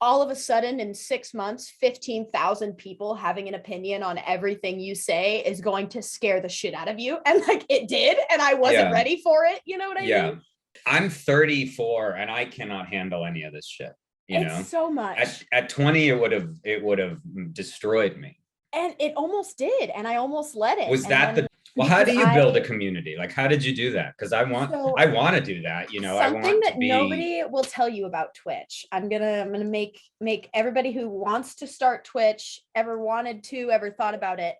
all of a sudden in 6 months, 15,000 people having an opinion on everything you say is going to scare the shit out of you. And like it did. And I wasn't ready for it. You know what I mean? I'm 34 and I cannot handle any of this shit. You know, so much. At 20, it would have destroyed me. And it almost did. And I almost let it. Was that well, how do you build a community? Like, how did you do that? Because I want to do that. You know, something that nobody will tell you about Twitch. I'm gonna make everybody who wants to start Twitch, ever wanted to, ever thought about it.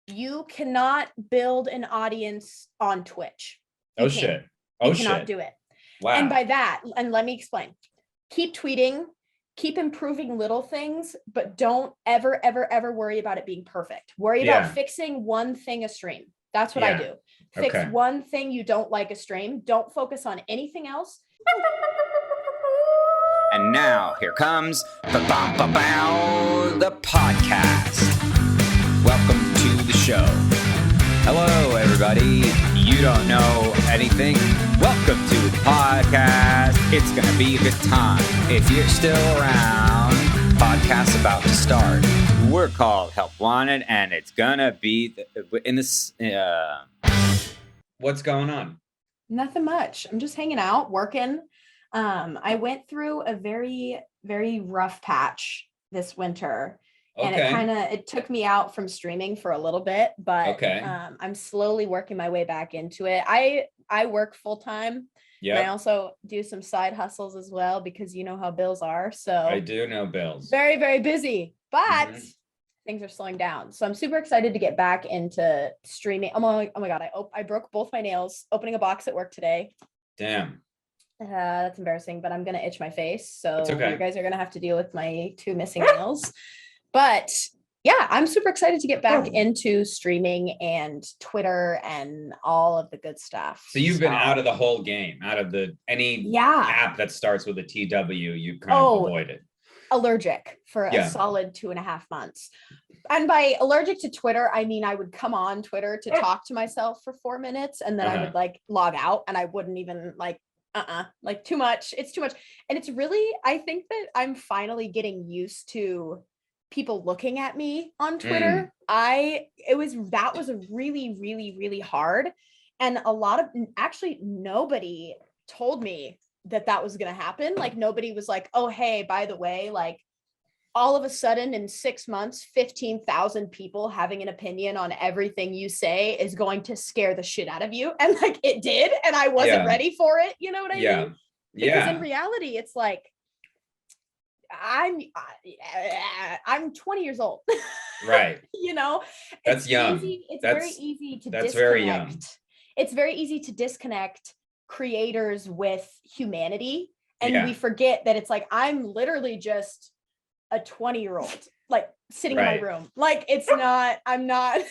You cannot build an audience on Twitch. You cannot do it. Wow. And by that, and let me explain. Keep tweeting, keep improving little things, but don't ever worry about it being perfect. Worry about fixing one thing a stream. That's what I do. Fix one thing you don't like a stream. Don't focus on anything else. And now here comes the podcast. Welcome to the show. Hello, everybody. You don't know anything? Welcome to the podcast. It's going to be a good time. If you're still around, podcast's about to start. We're called Help Wanted, and it's going to be in this... What's going on? Nothing much. I'm just hanging out, working. I went through a very, very rough patch this winter. And it took me out from streaming for a little bit, but I'm slowly working my way back into it. I work full time. Yeah. I also do some side hustles as well because you know how bills are. So I do know bills. Very, very busy, but things are slowing down. So I'm super excited to get back into streaming. Oh my God. I broke both my nails opening a box at work today. Damn. That's embarrassing, but I'm going to itch my face. So you guys are going to have to deal with my 2 missing nails. But yeah, I'm super excited to get back into streaming and Twitter and all of the good stuff. So you've been out of the whole game, out of any app that starts with a TW, you kind of avoided. Allergic for a solid 2.5 months. And by allergic to Twitter, I mean, I would come on Twitter to talk to myself for 4 minutes and then I would like log out and I wouldn't even like too much. It's too much. And it's really, I think that I'm finally getting used to people looking at me on Twitter. That was a really, really, really hard. And nobody told me that was going to happen. Like nobody was like, oh, hey, by the way, like all of a sudden in 6 months, 15,000 people having an opinion on everything you say is going to scare the shit out of you. And like it did. And I wasn't ready for it. You know what I mean? Because in reality, it's like, I'm 20 years old. Right. You know, that's young. It's very easy to disconnect. Very young. It's very easy to disconnect creators with humanity. And we forget that it's like, I'm literally just a 20-year-old, like sitting in my room. Like I'm not,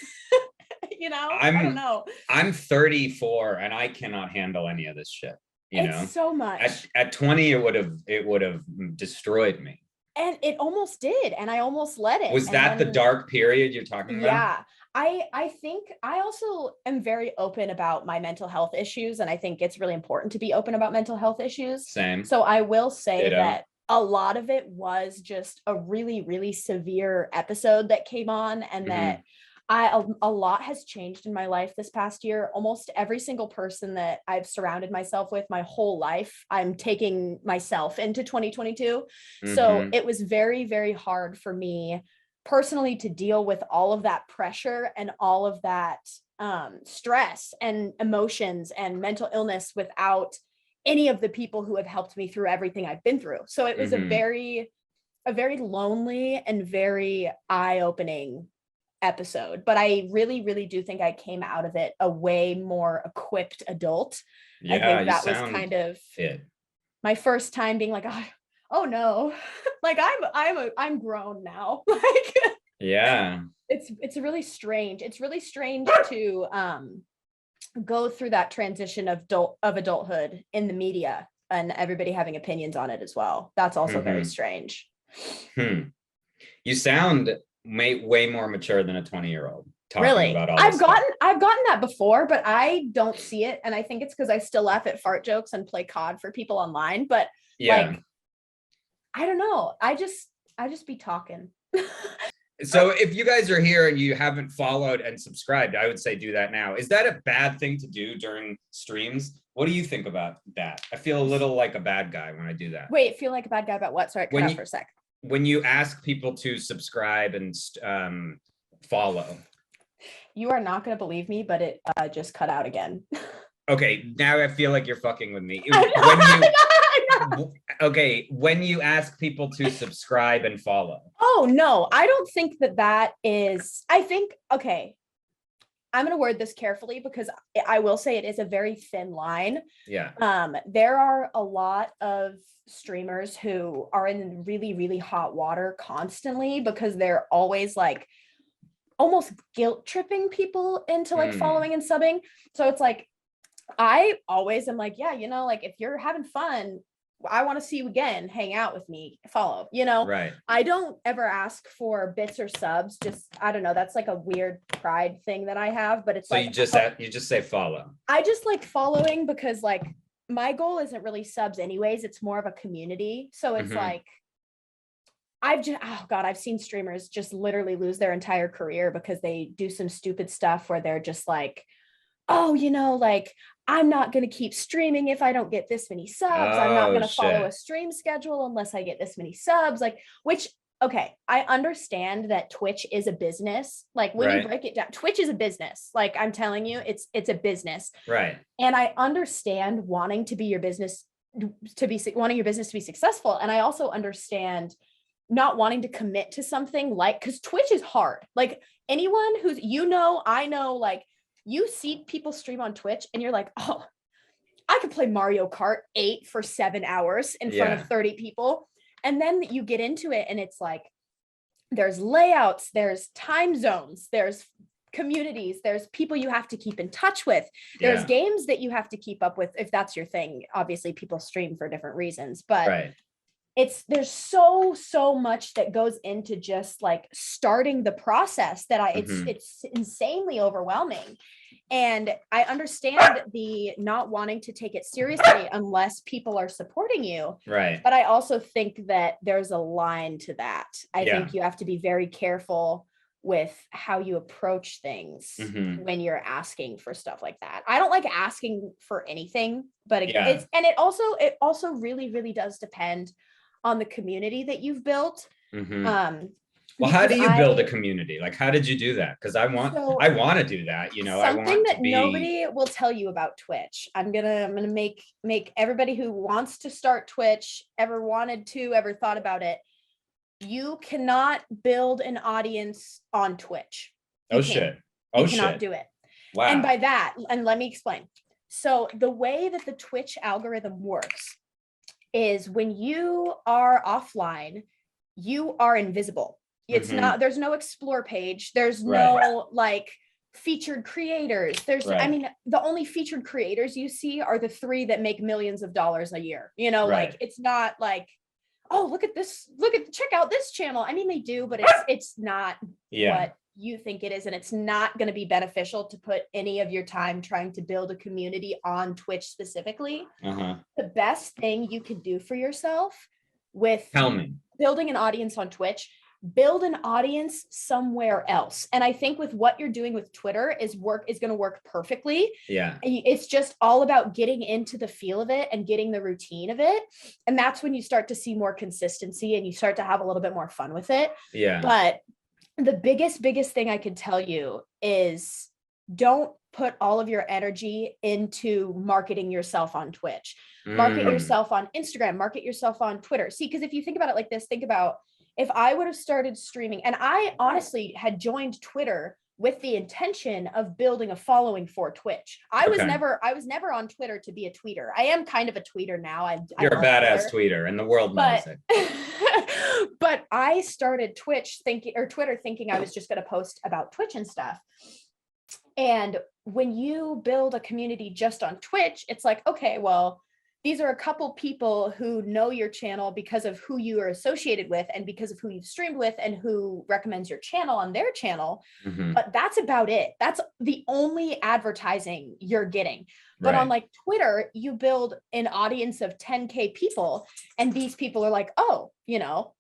you know, I don't know. I'm 34 and I cannot handle any of this shit. You know, so much. At 20, it would have destroyed me. And it almost did. And I almost let it. Was that the dark period you're talking about? Yeah. I think I also am very open about my mental health issues. And I think it's really important to be open about mental health issues. Same. So I will say that a lot of it was just a really, really severe episode that came on and that a lot has changed in my life this past year. Almost every single person that I've surrounded myself with my whole life, I'm taking myself into 2022. So it was very, very hard for me personally to deal with all of that pressure and all of that stress and emotions and mental illness without any of the people who have helped me through everything I've been through. So it was a very lonely and very eye-opening episode, but I really, really do think I came out of it a way more equipped adult. Yeah, I think that was kind of my first time being like, oh no, like I'm grown now. Like, it's really strange. It's really strange to go through that transition of adulthood in the media and everybody having opinions on it as well. That's also very strange. You sound way more mature than a 20-year-old. Really? I've gotten that before, but I don't see it. And I think it's because I still laugh at fart jokes and play COD for people online. But like, I don't know. I just be talking. So if you guys are here and you haven't followed and subscribed, I would say do that now. Is that a bad thing to do during streams? What do you think about that? I feel a little like a bad guy when I do that. Wait, feel like a bad guy about what? Sorry, cut out for a sec. When you ask people to subscribe and follow. You are not going to believe me, but it just cut out again. Okay, now I feel like you're fucking with me. Okay, when you ask people to subscribe and follow. Oh, no, I don't think that is, I think, okay, I'm going to word this carefully because I will say it is a very thin line. Yeah. There are a lot of streamers who are in really, really hot water constantly because they're always like almost guilt tripping people into like following and subbing. So it's like, I always am like, yeah, you know, like if you're having fun, I want to see you again, hang out with me, follow, you know. Right. I don't ever ask for bits or subs, just I don't know, that's like a weird pride thing that I have, but it's so like you just say follow. I just like following because like my goal isn't really subs anyways, it's more of a community. So it's like I've seen streamers just literally lose their entire career because they do some stupid stuff where they're just like, oh, you know, like I'm not going to keep streaming if I don't get this many subs. I'm not going to follow a stream schedule unless I get this many subs. Like, which, okay, I understand that Twitch is a business. Like when you break it down, Twitch is a business. Like I'm telling you, it's a business. Right. And I understand wanting your business to be successful. And I also understand not wanting to commit to something like, because Twitch is hard. Like anyone who's, I know, like, you see people stream on Twitch and you're like, oh, I could play Mario Kart 8 for 7 hours in front of 30 people. And then you get into it and it's like, there's layouts, there's time zones, there's communities, there's people you have to keep in touch with. There's games that you have to keep up with if that's your thing. Obviously people stream for different reasons, but there's so much that goes into just like starting the process that it's insanely overwhelming. And I understand the not wanting to take it seriously unless people are supporting you. Right. But I also think that there's a line to that. I think you have to be very careful with how you approach things when you're asking for stuff like that. I don't like asking for anything, but it also really, really does depend on the community that you've built. Well, how do you build a community? Like, how did you do that? Because I want to do that. You know, something that nobody will tell you about Twitch. I'm gonna make everybody who wants to start Twitch, ever thought about it. You cannot build an audience on Twitch. You cannot do it. Wow. And by that, and let me explain. So the way that the Twitch algorithm works is when you are offline, you are invisible. It's not, there's no explore page. There's no like featured creators. I mean, the only featured creators you see are the 3 that make millions of dollars a year. You know, like it's not like, oh, check out this channel. I mean, they do, but it's not what you think it is. And it's not going to be beneficial to put any of your time trying to build a community on Twitch specifically. The best thing you can do for yourself with building an audience on Twitch, build an audience somewhere else. And I think with what you're doing with Twitter is going to work perfectly. Yeah. It's just all about getting into the feel of it and getting the routine of it. And that's when you start to see more consistency and you start to have a little bit more fun with it. Yeah. But the biggest thing I can tell you is don't put all of your energy into marketing yourself on Twitch. Market yourself on Instagram, market yourself on Twitter. See, because if you think about it like this, think about if I would have started streaming, and I honestly had joined Twitter with the intention of building a following for Twitch. I was never on Twitter to be a tweeter. I am kind of a tweeter now. You're a badass tweeter and the world knows it. But I started Twitter thinking I was just going to post about Twitch and stuff. And when you build a community just on Twitch, it's like, okay, well, these are a couple people who know your channel because of who you are associated with and because of who you've streamed with and who recommends your channel on their channel. But that's about it. That's the only advertising you're getting. But on like Twitter, you build an audience of 10K people, and these people are like, oh, you know,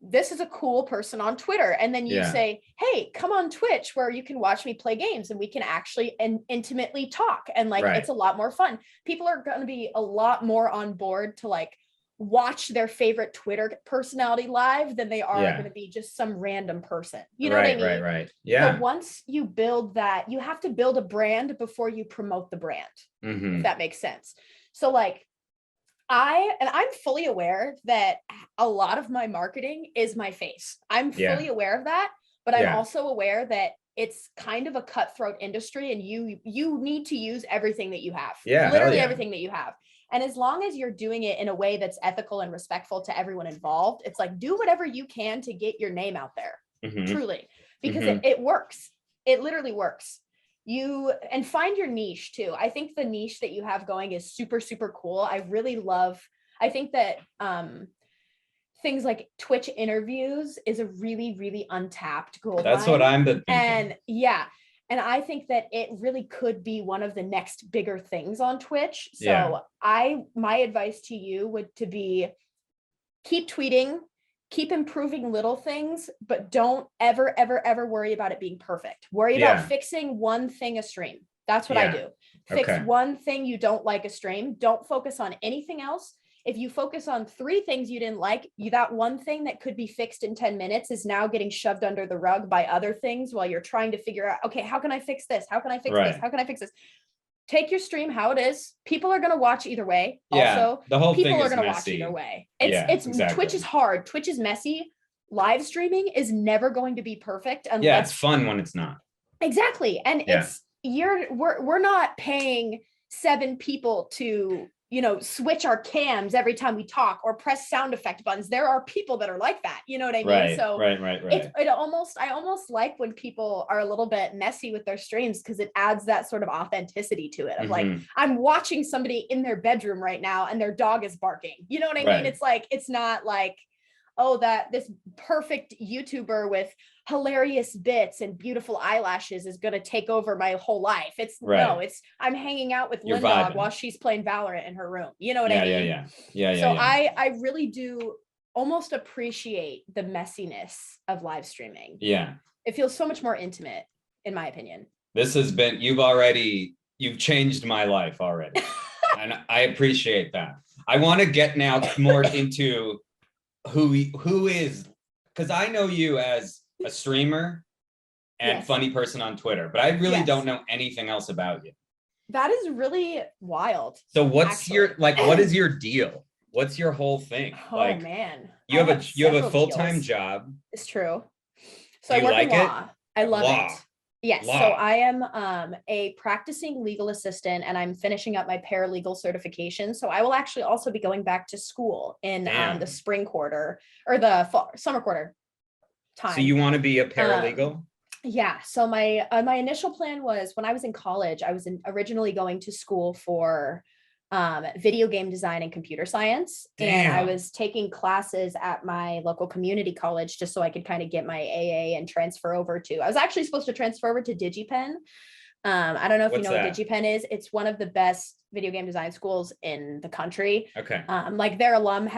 this is a cool person on Twitter. And then you say, hey, come on Twitch where you can watch me play games and we can actually intimately talk. And like, it's a lot more fun. People are going to be a lot more on board to like watch their favorite Twitter personality live than they are going to be just some random person. You know what I mean? Right. Yeah. So once you build that, you have to build a brand before you promote the brand, if that makes sense. So like, I'm fully aware that a lot of my marketing is my face. I'm fully aware of that, but I'm also aware that it's kind of a cutthroat industry and you need to use everything that you have. Literally everything that you have. And as long as you're doing it in a way that's ethical and respectful to everyone involved, it's like, do whatever you can to get your name out there, truly, because it works. It literally works. And find your niche too. I think the niche that you have going is super, super cool. I think that things like Twitch interviews is a really, really untapped gold That's mine. what I'm thinking. And I think that it really could be one of the next bigger things on Twitch. So my advice to you would to be keep tweeting, keep improving little things, but don't ever, ever, ever worry about it being perfect. Worry about fixing one thing a stream. That's what I do. Fix one thing you don't like a stream. Don't focus on anything else. If you focus on 3 things you didn't like, that one thing that could be fixed in 10 minutes is now getting shoved under the rug by other things while you're trying to figure out, okay, how can I fix this? How can I fix this? How can I fix this? Take your stream how it is. People are going to watch either way. Also, the whole people thing are is going to messy. watch either way. It's Twitch is hard. Twitch is messy. Live streaming is never going to be perfect unless it's fun when it's not. Exactly. And we're not paying 7 people to, you know, switch our cams every time we talk or press sound effect buttons. There are people that are like that. You know what I mean? So I almost like when people are a little bit messy with their streams because it adds that sort of authenticity to it. Of like, I'm watching somebody in their bedroom right now and their dog is barking. You know what I mean? It's like, it's not like, oh, that this perfect YouTuber with hilarious bits and beautiful eyelashes is going to take over my whole life. No, it's I'm hanging out with Lindawg while she's playing Valorant in her room. You know what I mean? So I really do almost appreciate the messiness of live streaming. It feels so much more intimate, in my opinion. This has been, you've changed my life already. And I appreciate that. I want to get now more into who is, because I know you as a streamer and funny person on Twitter, but I really don't know anything else about you. That is really wild. So what's your, like, what is your deal? What's your whole thing? Oh, like, man. You have a full-time job. It's true. So I work in law. I love it. Yes. Law. So I am a practicing legal assistant and I'm finishing up my paralegal certification. So I will actually also be going back to school in the spring quarter or the summer quarter time. So you want to be a paralegal? Yeah. So my initial plan was when I was in college, I was originally going to school for video game design and computer science. And I was taking classes at my local community college just so I could kind of get my AA and transfer over to, I was actually supposed to transfer over to DigiPen. I don't know if you know what DigiPen is. It's one of the best video game design schools in the country. Okay. Like their alum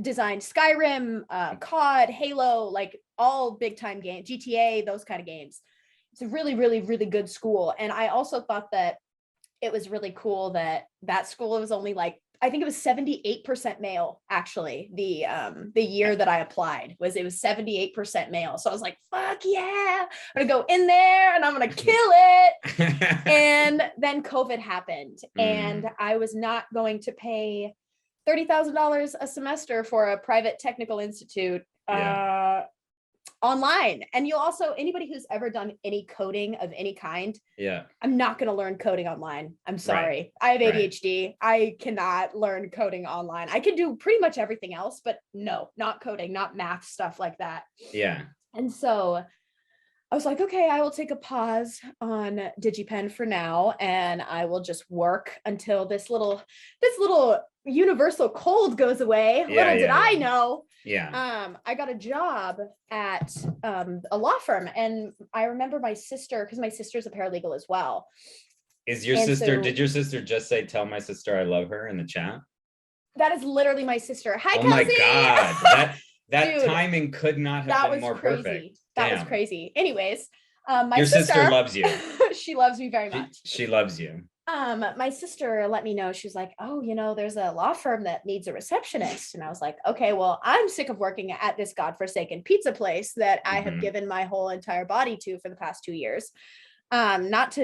designed Skyrim, COD, Halo, like all big time games, GTA, those kind of games. It's a really, really, really good school. And I also thought that it was really cool that school was only like, I think it was 78% male, actually. The year that I applied it was 78% male. So I was like, fuck yeah, I'm gonna go in there and I'm gonna kill it. And then COVID happened and I was not going to pay $30,000 a semester for a private technical institute online. And you'll also, anybody who's ever done any coding of any kind, I'm not going to learn coding online. I'm sorry. I have ADHD. I cannot learn coding online. I can do pretty much everything else, but no, not coding, not math, stuff like that. Yeah. And so I was like, okay, I will take a pause on DigiPen for now, and I will just work until this little universal cold goes away. Little did I know. Yeah. I got a job at a law firm, and I remember my sister, because my sister's a paralegal as well. Is your sister? Did your sister just say, "Tell my sister I love her" in the chat? That is literally my sister. Hi, Kelsey. My God, that Dude, timing could not have been more crazy. Perfect. That was crazy. Anyways, my your sister loves you. She loves me very much. She loves you. My sister let me know, she was like, oh, there's a law firm that needs a receptionist. And I was like, okay, well, I'm sick of working at this godforsaken pizza place that I have given my whole entire body to for the past 2 years. Not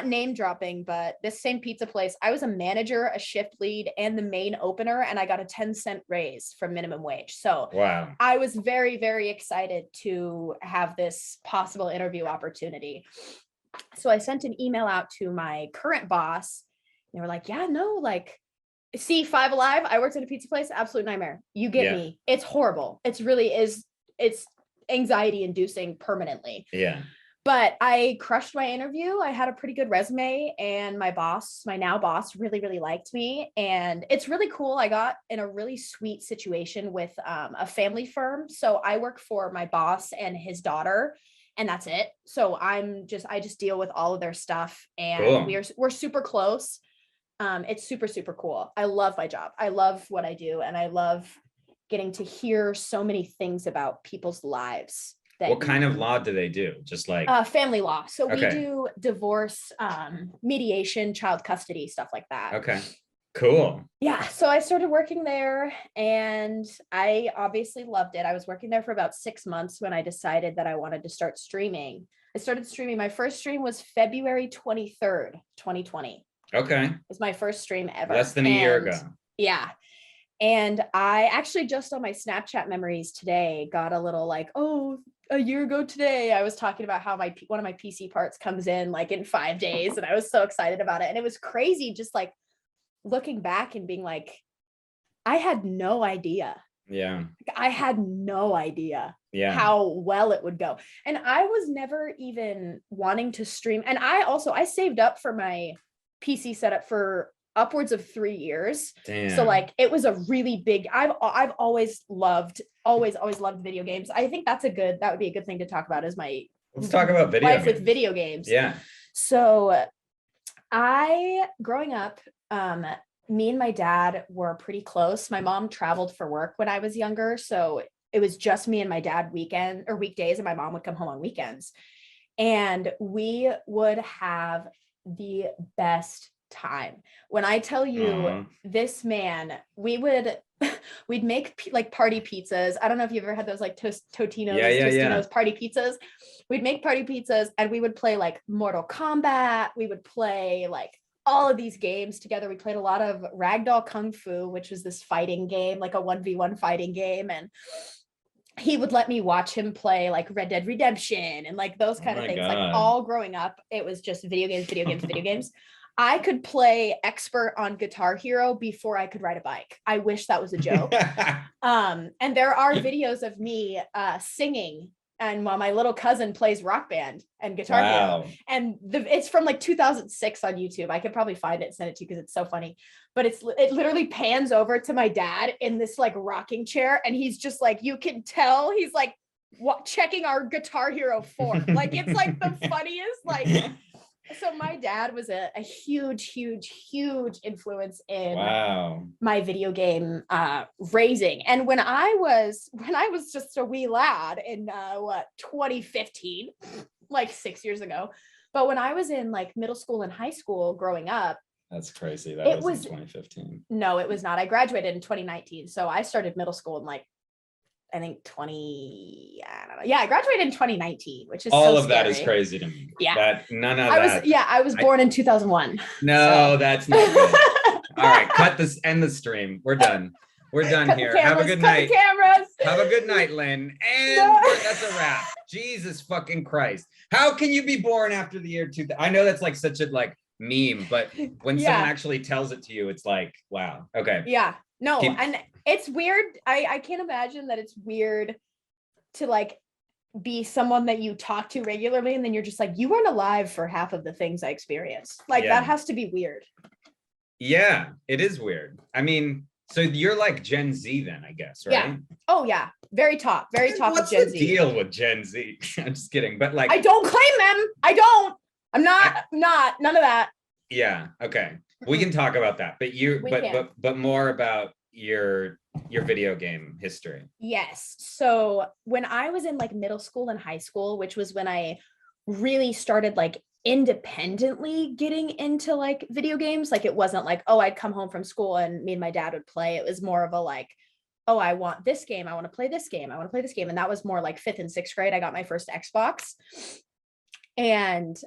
name dropping, but this same pizza place, I was a manager, a shift lead, and the main opener, and I got a 10-cent raise from minimum wage. So wow, I was very, very excited to have this possible interview opportunity. So I sent an email out to my current boss. And they were like, yeah, no, like, see, Five Alive, I worked at a pizza place, absolute nightmare. You get me. It's horrible. It's anxiety inducing permanently. Yeah. But I crushed my interview. I had a pretty good resume, and my now boss, really, really liked me. And it's really cool. I got in a really sweet situation with a family firm. So I work for my boss and his daughter, and that's it. So I just deal with all of their stuff, and cool. we're super close. It's super, super cool. I love my job. I love what I do, and I love getting to hear so many things about people's lives. What kind of law do they do? Just like family law. So we do divorce, mediation, child custody, stuff like that. Okay, cool. Yeah. So I started working there, and I obviously loved it. I was working there for about 6 months when I decided that I wanted to start streaming. I started streaming. My first stream was February 23rd, 2020. Okay. It was my first stream ever. Less than a year ago. Yeah. And I actually just on my Snapchat memories today got a little like, oh, a year ago today, I was talking about how one of my PC parts comes in like in 5 days, and I was so excited about it. And it was crazy just like looking back and being like, I had no idea. Yeah. I had no idea how well it would go. And I was never even wanting to stream. And I saved up for my PC setup for upwards of 3 years. Damn. So like it was a really big, I've always loved video games. I think that would be a good thing to talk about, is my let's talk about life with video games. Yeah. So growing up, me and my dad were pretty close. My mom traveled for work when I was younger, so it was just me and my dad weekdays, and my mom would come home on weekends, and we would have the best time. When I tell you, this man, we'd make like party pizzas. I don't know if you've ever had those like Tostinos party pizzas. We'd make party pizzas, and we would play like Mortal Kombat. We would play like all of these games together. We played a lot of Ragdoll Kung Fu, which was this fighting game, like a 1v1 fighting game. And he would let me watch him play like Red Dead Redemption and like those kind of things. God. Like all growing up, it was just video games. I could play expert on Guitar Hero before I could ride a bike. I wish that was a joke. And there are videos of me singing, and while my little cousin plays Rock Band and Guitar Hero. And it's from like 2006 on YouTube. I could probably find it and send it to you because it's so funny. But it literally pans over to my dad in this like rocking chair, and he's just like, you can tell he's like checking our Guitar Hero form. Like it's like the funniest like. So my dad was a huge influence in my video game raising. And when I was just a wee lad in 2015, like 6 years ago, but when I was in like middle school and high school growing up. That's crazy. That was in 2015. No, it was not. I graduated in 2019. So I started middle school in like, I think I don't know. Yeah, I graduated in 2019, which is all so of scary. that is crazy to me. Yeah. I was born in 2001. No, that's not good. All right, end the stream. We're done. We're done here. Have a good night. Have a good night, Lynn. And that's a wrap. Jesus fucking Christ. How can you be born after the year 2000? I know that's like such a like meme, but when someone actually tells it to you, it's like, wow. Okay. Yeah. No, and it's weird. I can't imagine that it's weird to like be someone that you talk to regularly, and then you're just like, you weren't alive for half of the things I experienced. Like that has to be weird. Yeah, it is weird. I mean, so you're like Gen Z then, I guess, right? Yeah. Oh yeah. Very top of Gen Z. What's the deal with Gen Z? I'm just kidding. But like, I don't claim them. I don't. I'm not none of that. Yeah. Okay. We can talk about that. But more about your video game history. Yes. So when I was in like middle school and high school, which was when I really started like independently getting into like video games, like it wasn't like, oh, I'd come home from school and me and my dad would play. It was more of a like, oh, I want this game. I want to play this game. I want to play this game. And that was more like 5th and 6th grade. I got my first Xbox. And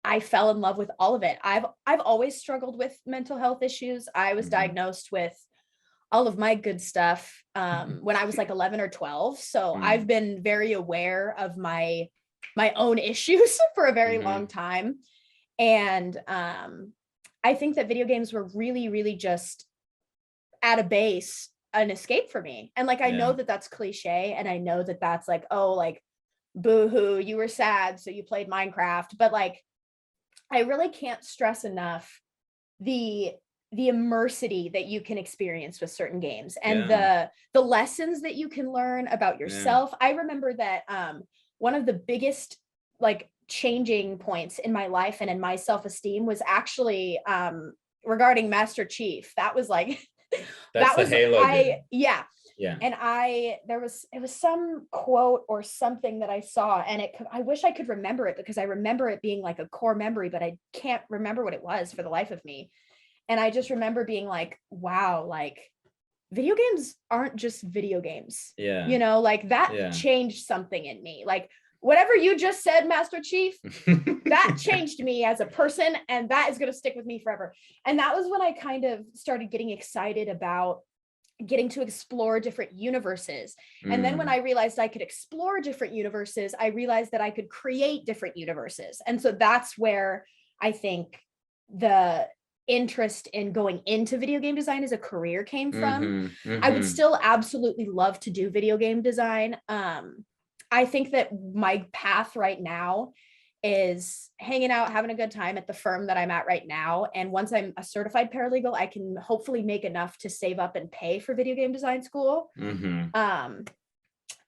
I fell in love with all of it. I've always struggled with mental health issues. I was diagnosed with all of my good stuff when I was like 11 or 12. So I've been very aware of my own issues for a very long time. And I think that video games were really, really just at a base, an escape for me. And like, I know that that's cliche, and I know that that's like, oh, like, boo-hoo, you were sad, so you played Minecraft. But like, I really can't stress enough the immersity that you can experience with certain games, and the lessons that you can learn about yourself. I remember that one of the biggest like changing points in my life and in my self-esteem was actually regarding Master Chief. That was like that was the Halo game. Yeah. And it was some quote or something that I saw, and I wish I could remember it, because I remember it being like a core memory, but I can't remember what it was for the life of me. And I just remember being like, wow, like video games aren't just video games. Yeah. You know, like that changed something in me. Like whatever you just said, Master Chief, that changed me as a person, and that is going to stick with me forever. And that was when I kind of started getting excited about getting to explore different universes. And then when I realized I could explore different universes, I realized that I could create different universes. And so that's where I think the interest in going into video game design as a career came from. I would still absolutely love to do video game design. I think that my path right now is hanging out, having a good time at the firm that I'm at right now. And once I'm a certified paralegal, I can hopefully make enough to save up and pay for video game design school.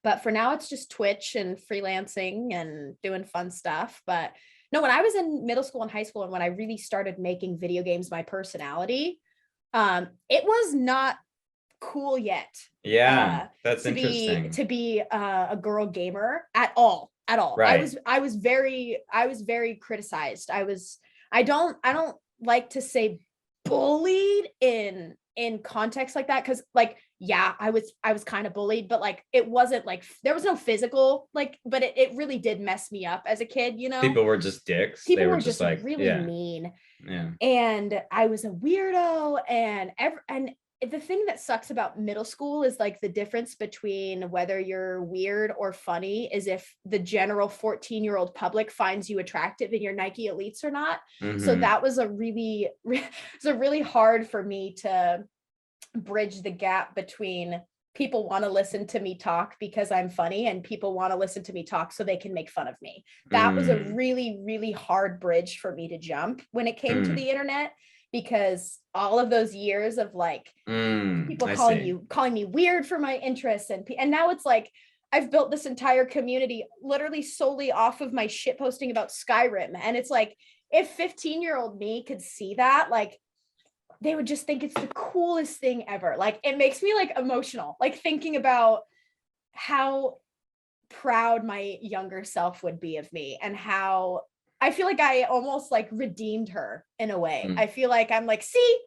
But for now, it's just Twitch and freelancing and doing fun stuff. But no, when I was in middle school and high school, and when I really started making video games my personality, it was not cool yet. That's interesting. To be a girl gamer at all. Right. I was very criticized. I don't like to say bullied in context like that, because like, yeah, I was kind of bullied, but like it wasn't like there was no physical, like, but it really did mess me up as a kid, you know. People were just dicks. People they were just like really mean. And I was a weirdo, and the thing that sucks about middle school is like the difference between whether you're weird or funny is if the general 14-year-old public finds you attractive in your Nike Elites or not. So that was it's a really hard for me to bridge the gap between people want to listen to me talk because I'm funny, and people want to listen to me talk so they can make fun of me. That was a really, really hard bridge for me to jump when it came to the internet, because all of those years of like people calling me weird for my interests, and now it's like I've built this entire community literally solely off of my shit posting about Skyrim. And it's like, if 15-year-old me could see that, like they would just think it's the coolest thing ever. Like it makes me like emotional, like thinking about how proud my younger self would be of me, and how I feel like I almost like redeemed her in a way. I feel like I'm like, see,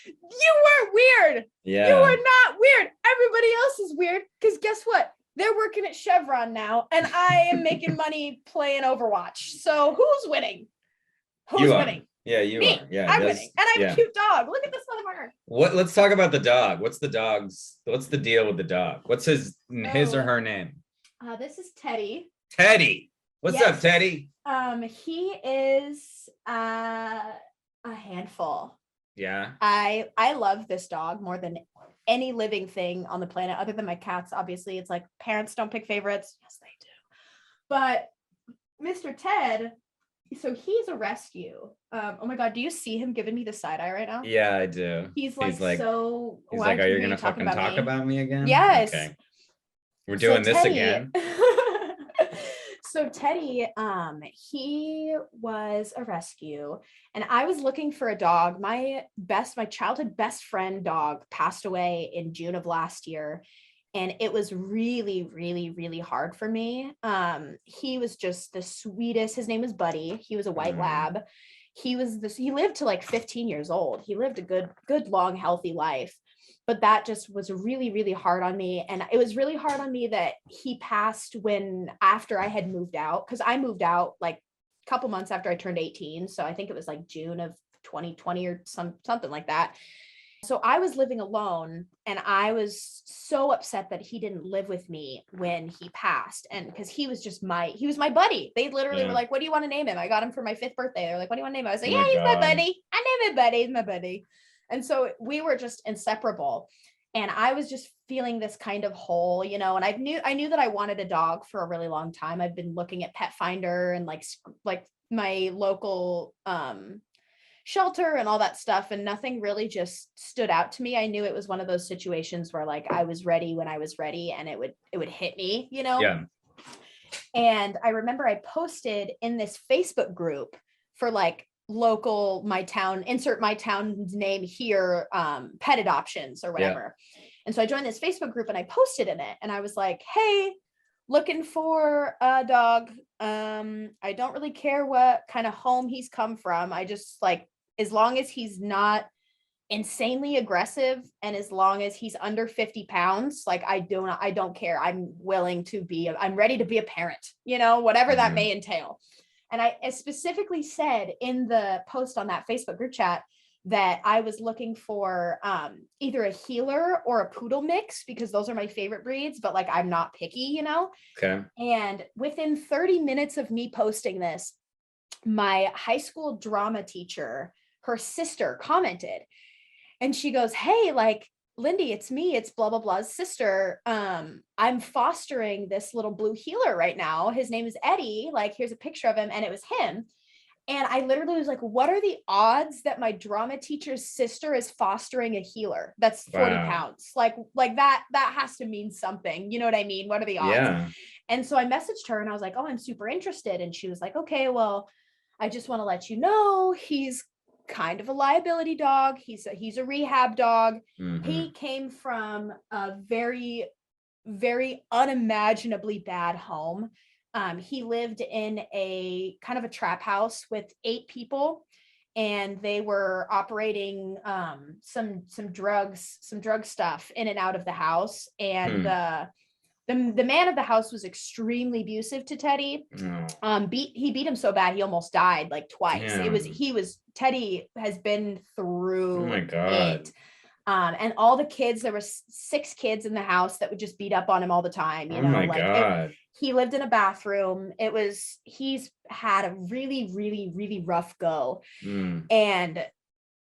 you weren't weird. You were not weird. Everybody else is weird, because guess what? They're working at Chevron now, and I am making money playing Overwatch. So who's winning? Who's winning? Yeah, you Me. are. Yeah, I'm winning. And I have a cute dog. Look at this motherfucker. Let's talk about the dog. What's the deal with the dog? What's his or her name? This is Teddy. Teddy. What's up, Teddy? He is a handful. Yeah. I love this dog more than any living thing on the planet other than my cats. Obviously, it's like parents don't pick favorites. Yes, they do. But Mr. Ted, so he's a rescue. Oh my God, do you see him giving me the side eye right now? Yeah, I do. He's like so. He's like, are you gonna fucking talk about me again? Yes. Okay. We're doing this again. So Teddy, he was a rescue, and I was looking for a dog. My childhood best friend dog passed away in June of last year, and it was really, really, really hard for me. He was just the sweetest. His name was Buddy. He was a white lab. He lived to like 15 years old. He lived a good, long, healthy life. But that just was really, really hard on me. And it was really hard on me that he passed after I had moved out, because I moved out like a couple months after I turned 18. So I think it was like June of 2020 or something like that. So I was living alone, and I was so upset that he didn't live with me when he passed. And because he was my buddy. They literally were like, what do you want to name him? I got him for my 5th birthday. They're like, what do you want to name him? I was like, he's my buddy. I name him Buddy. He's my buddy. And so we were just inseparable. And I was just feeling this kind of hole, and I knew that I wanted a dog for a really long time. I've been looking at Pet Finder and like my local shelter and all that stuff, and nothing really just stood out to me. I knew it was one of those situations where like I was ready when I was ready, and it would hit me, Yeah. And I remember I posted in this Facebook group for like local, my town, insert my town's name here, pet adoptions or whatever. Yeah. And so I joined this Facebook group and I posted in it, and I was like, hey, looking for a dog. I don't really care what kind of home he's come from. I just like, as long as he's not insanely aggressive and as long as he's under 50 pounds, like I don't care. I'm ready to be a parent, whatever that may entail. And I specifically said in the post on that Facebook group chat that I was looking for either a healer or a poodle mix, because those are my favorite breeds, but like I'm not picky, Okay. And within 30 minutes of me posting this, my high school drama teacher, her sister, commented, and she goes, hey, like, Lindy, it's me. It's blah, blah, blah's sister. I'm fostering this little blue healer right now. His name is Eddie. Like, here's a picture of him. And it was him. And I literally was like, what are the odds that my drama teacher's sister is fostering a healer that's 40 pounds? Like that has to mean something. You know what I mean? What are the odds? Yeah. And so I messaged her and I was like, oh, I'm super interested. And she was like, okay, well, I just want to let you know, he's kind of a liability dog. He's a rehab dog. Mm-hmm. He came from a very, very unimaginably bad home. He lived in a kind of a trap house with 8 people, and they were operating some drug stuff in and out of the house. And the man of the house was extremely abusive to Teddy. He beat him so bad he almost died like twice. Damn. Teddy has been through it. And all the kids, there were 6 kids in the house that would just beat up on him all the time. God. He lived in a bathroom. He's had a really, really, really rough go. And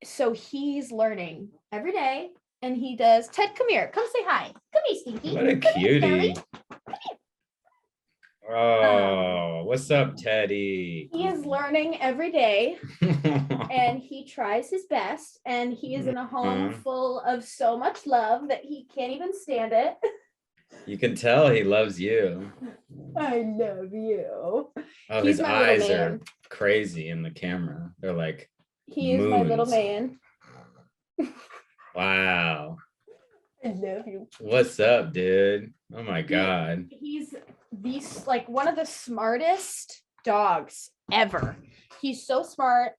so he's learning every day. And he does, Ted, come here. Come say hi. Come here, Stinky. What a cutie. Oh, what's up, Teddy? He is learning every day. And he tries his best. And he is in a home full of so much love that he can't even stand it. You can tell he loves you. I love you. Oh, his eyes are crazy in the camera. They're like he is my little man. Wow. I love you. What's up, dude? Oh my God. He's like one of the smartest dogs ever. He's so smart.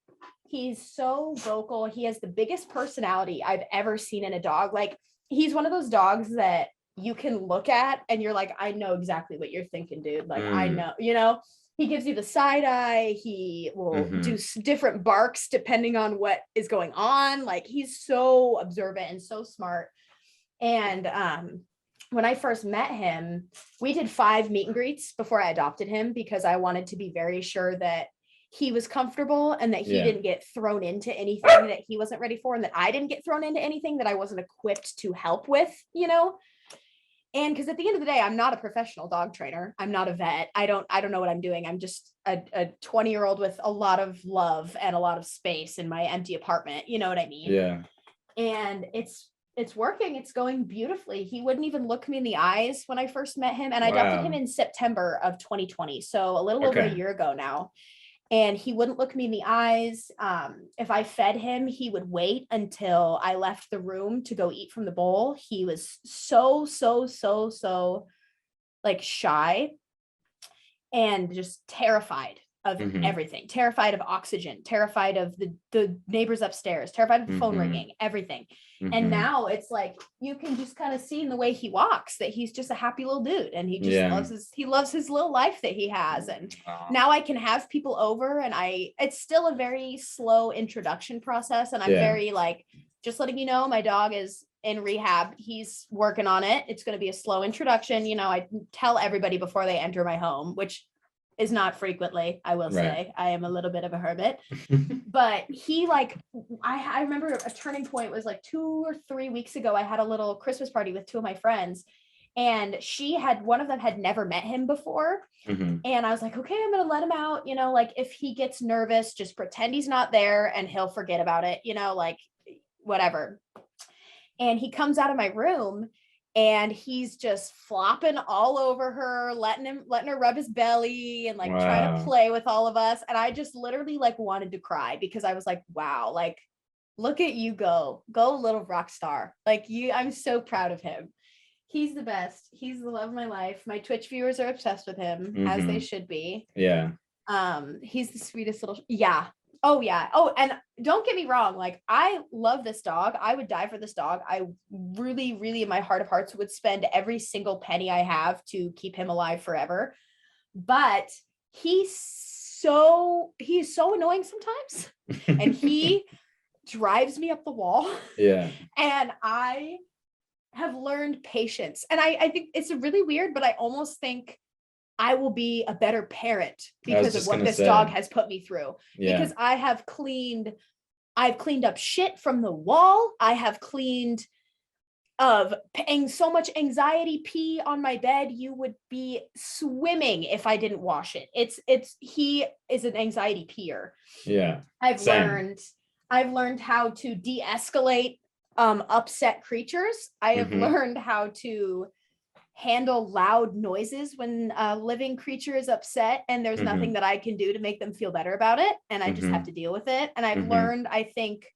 He's so vocal. He has the biggest personality I've ever seen in a dog. Like, he's one of those dogs that you can look at and you're like, I know exactly what you're thinking, dude. Like, I know, he gives you the side eye. He will do different barks depending on what is going on. Like, he's so observant and so smart. And when I first met him, we did 5 meet and greets before I adopted him, because I wanted to be very sure that he was comfortable and that he Yeah. didn't get thrown into anything that he wasn't ready for, and that I didn't get thrown into anything that I wasn't equipped to help with, you know? And because at the end of the day, I'm not a professional dog trainer. I'm not a vet. I don't know what I'm doing. I'm just a 20-year-old with a lot of love and a lot of space in my empty apartment. You know what I mean? Yeah. And it's working. It's going beautifully. He wouldn't even look me in the eyes when I first met him. And I adopted him in September of 2020. So a little over a year ago now. And he wouldn't look me in the eyes. If I fed him, he would wait until I left the room to go eat from the bowl. He was so like shy and just terrified of everything, terrified of oxygen, terrified of the neighbors upstairs, terrified of the phone ringing, everything. And now it's like, you can just kind of see in the way he walks that he's just a happy little dude, and he just loves his little life that he has. And now I can have people over, and it's still a very slow introduction process. And I'm very like, just letting you know, my dog is in rehab. He's working on it. It's going to be a slow introduction. You know, I tell everybody before they enter my home, which is not frequently, I will say. I am a little bit of a hermit. But he like, I remember a turning point was like 2 or 3 weeks ago. I had a little Christmas party with 2 of my friends, and one of them had never met him before. And I was like, okay, I'm going to let him out. You know, like if he gets nervous, just pretend he's not there and he'll forget about it, you know, like whatever. And he comes out of my room, and he's just flopping all over her, letting her rub his belly and like trying to play with all of us. And I just literally like wanted to cry, because I was like, wow, like, look at you go little rock star. Like I'm so proud of him. He's the best. He's the love of my life. My Twitch viewers are obsessed with him, as they should be. Yeah. He's the sweetest little, Oh yeah. Oh, and don't get me wrong. Like, I love this dog. I would die for this dog. I really, really in my heart of hearts would spend every single penny I have to keep him alive forever. But he's so annoying sometimes. And he drives me up the wall. Yeah. And I have learned patience. And I think it's really weird, but I almost think I will be a better parent because of what this dog has put me through. Because I've cleaned up shit from the wall. I have cleaned so much anxiety pee on my bed. You would be swimming if I didn't wash it. He is an anxiety peer. Yeah. I've learned how to de-escalate upset creatures. I have learned how to handle loud noises when a living creature is upset, and there's nothing that I can do to make them feel better about it, and I just have to deal with it. And I've learned, I think,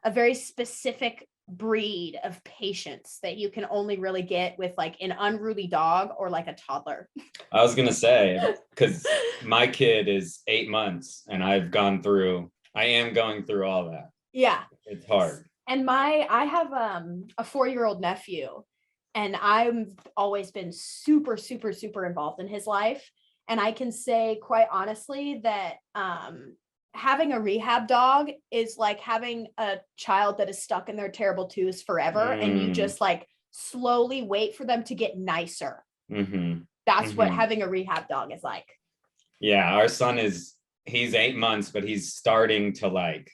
a very specific breed of patience that you can only really get with like an unruly dog or like a toddler. I was gonna say, because my kid is 8 months, and I am going through all that. Yeah, it's hard. And I have a 4-year-old nephew, and I've always been super, super, super involved in his life. And I can say quite honestly that having a rehab dog is like having a child that is stuck in their terrible twos forever. And you just like slowly wait for them to get nicer. That's what having a rehab dog is like. Yeah, our son he's 8 months, but he's starting to like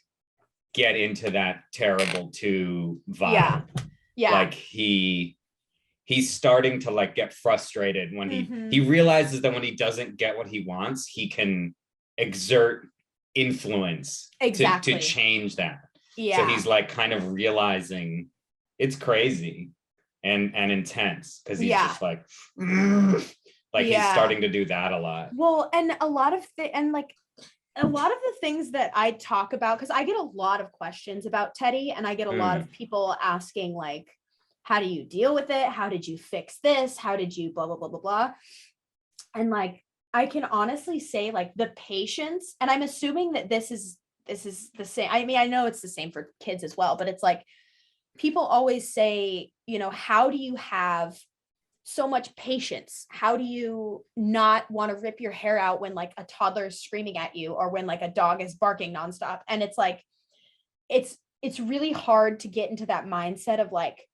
get into that terrible two vibe. Yeah. Like he's starting to like get frustrated when he realizes that when he doesn't get what he wants, he can exert influence to change that. Yeah. So he's like kind of realizing it's crazy and intense, because he's just like he's starting to do that a lot. Well, and a lot of the things that I talk about, because I get a lot of questions about Teddy, and I get a lot of people asking like, how do you deal with it? How did you fix this? How did you blah, blah, blah, blah, blah. And like, I can honestly say like the patience, and I'm assuming that this is the same. I mean, I know it's the same for kids as well, but it's like, people always say, you know, how do you have so much patience? How do you not want to rip your hair out when like a toddler is screaming at you, or when like a dog is barking nonstop? And it's like, it's really hard to get into that mindset of like,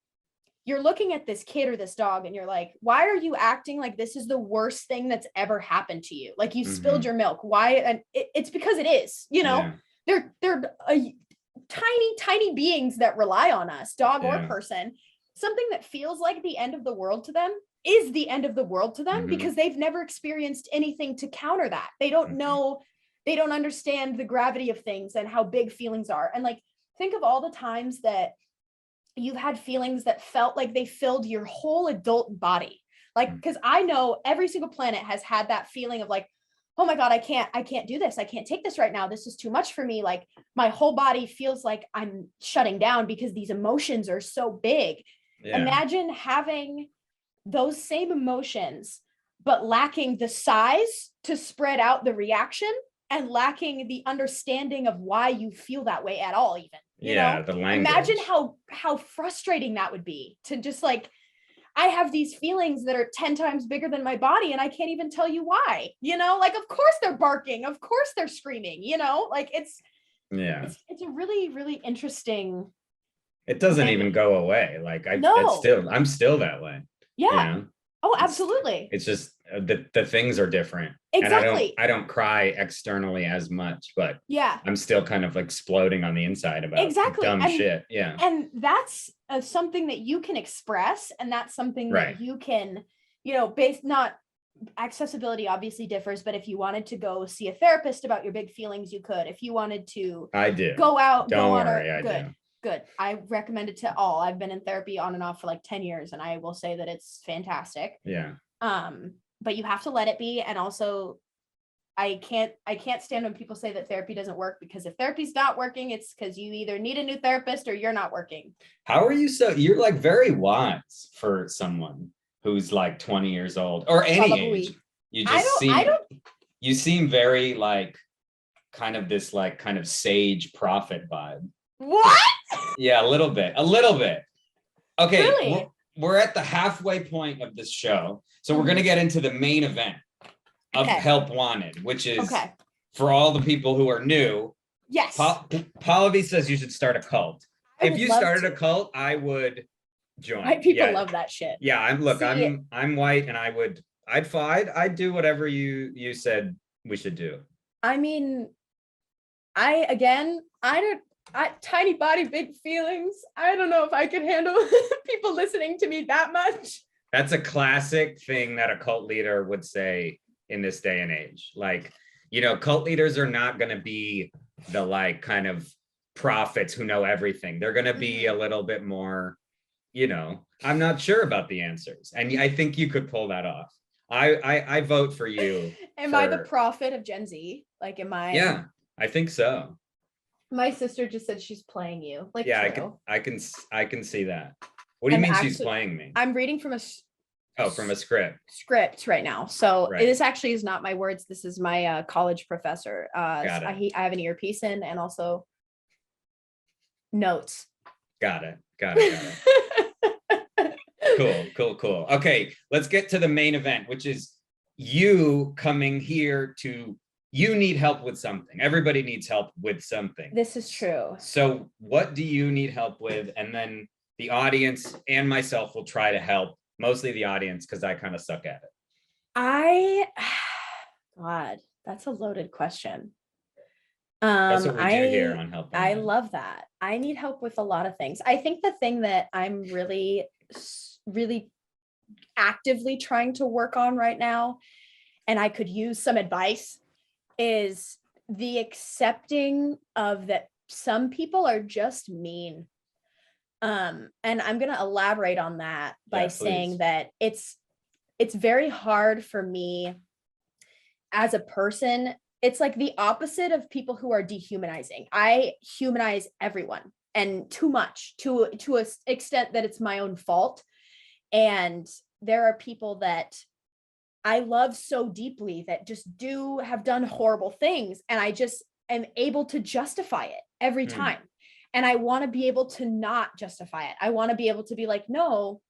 you're looking at this kid or this dog and you're like, why are you acting like this is the worst thing that's ever happened to you? Like you spilled your milk. Why? And it's because it is, you know, they're tiny beings that rely on us, dog or person. Something that feels like the end of the world to them is the end of the world to them because they've never experienced anything to counter that. They don't know, they don't understand the gravity of things and how big feelings are. And like, think of all the times that you've had feelings that felt like they filled your whole adult body. Like, because I know every single planet has had that feeling of like, oh my God, I can't do this. I can't take this right now. This is too much for me. Like my whole body feels like I'm shutting down because these emotions are so big. Imagine having those same emotions, but lacking the size to spread out the reaction and lacking the understanding of why you feel that way at all, even. You know? The language. Imagine how frustrating that would be to just like, I have these feelings that are 10 times bigger than my body and I can't even tell you why, you know, like, of course they're barking. Of course they're screaming, you know, like it's a really, really interesting. It doesn't even go away. Like I'm still that way. Yeah. You know? Oh, absolutely. It's just the things are different. Exactly. And I don't cry externally as much, but I'm still kind of exploding on the inside about dumb shit. Yeah. And that's something that you can express. And that's something that you can, you know, not accessibility obviously differs, but if you wanted to go see a therapist about your big feelings, you could. If you wanted to go out, don't worry, I do. Good. I recommend it to all. I've been in therapy on and off for like 10 years and I will say that it's fantastic. Yeah. But you have to let it be. And also I can't stand when people say that therapy doesn't work, because if therapy's not working, it's because you either need a new therapist or you're not working. How are you you're like very wise for someone who's like 20 years old or any age. You just you seem very like kind of this like kind of sage prophet vibe. What? Yeah, a little bit. Okay, really? we're at the halfway point of this show. So we're going to get into the main event of Help Wanted, which is for all the people who are new. Yes. Pallavi says you should start a cult. If you started a cult, I would join. White people love that shit. Yeah, I'm white and I'd do whatever you said we should do. I mean, tiny body, big feelings. I don't know if I could handle people listening to me that much. That's a classic thing that a cult leader would say in this day and age. Like, you know, cult leaders are not going to be the like kind of prophets who know everything. They're going to be a little bit more, you know, I'm not sure about the answers. And I think you could pull that off. I vote for you. Am I the prophet of Gen Z? Like, am I? Yeah, I think so. My sister just said she's playing you. Like, yeah, I can see that. What do you mean she's playing me? I'm reading from a script right now. So this actually is not my words. This is my college professor. Got it. I have an earpiece in and also notes. Got it. Cool. Okay, let's get to the main event, which is you coming here you need help with something. Everybody needs help with something. This is true. So what do you need help with? And then the audience and myself will try to help, mostly the audience, because I kind of suck at it. God, that's a loaded question. That's what we do here on Help. I love that. I need help with a lot of things. I think the thing that I'm really, really actively trying to work on right now, and I could use some advice, is the accepting of that some people are just mean. And I'm going to elaborate on that by saying that it's very hard for me as a person. It's like the opposite of people who are dehumanizing. I humanize everyone, and too much, to an extent that it's my own fault. And there are people that I love so deeply that just have done horrible things. And I just am able to justify it every time. And I want to be able to not justify it. I want to be able to be like, no,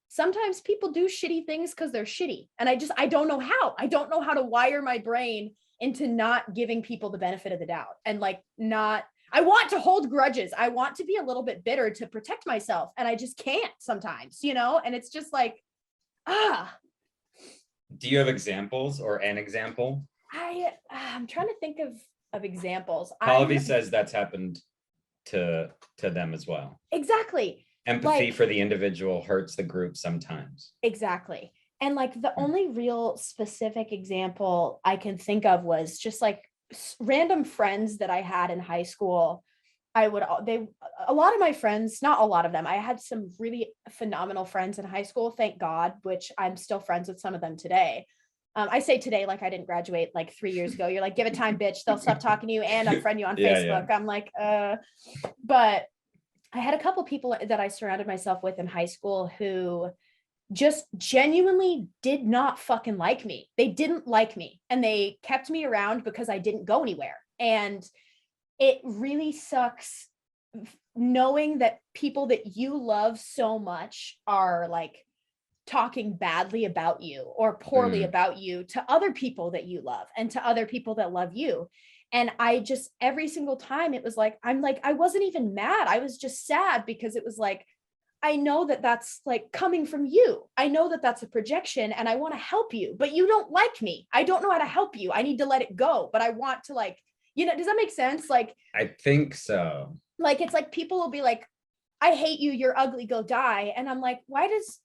sometimes people do shitty things because they're shitty. And I don't know how. I don't know how to wire my brain into not giving people the benefit of the doubt. And like I want to hold grudges. I want to be a little bit bitter to protect myself. And I just can't sometimes, you know? And it's just like, Do you have examples or an example? I'm trying to think of examples. Pallavi says that's happened to them as well. Exactly. Empathy for the individual hurts the group sometimes. Exactly. And like the only real specific example I can think of was just like random friends that I had in high school. A lot of my friends, not a lot of them, I had some really phenomenal friends in high school, thank God, which I'm still friends with some of them today. I say today, like I didn't graduate like 3 years ago. You're like, give it time, bitch. They'll stop talking to you and unfriend you on Facebook. Yeah. I'm like, but I had a couple people that I surrounded myself with in high school who just genuinely did not fucking like me. They didn't like me and they kept me around because I didn't go anywhere. And it really sucks knowing that people that you love so much are like talking badly about you or poorly about you to other people that you love and to other people that love you. And I just, every single time it was like, I wasn't even mad. I was just sad because it was like, I know that that's like coming from you. I know that that's a projection and I want to help you, but you don't like me. I don't know how to help you. I need to let it go, but I want to like, you know, does that make sense? Like, I think so. Like, it's like people will be like, I hate you. You're ugly. Go die. And I'm like, why does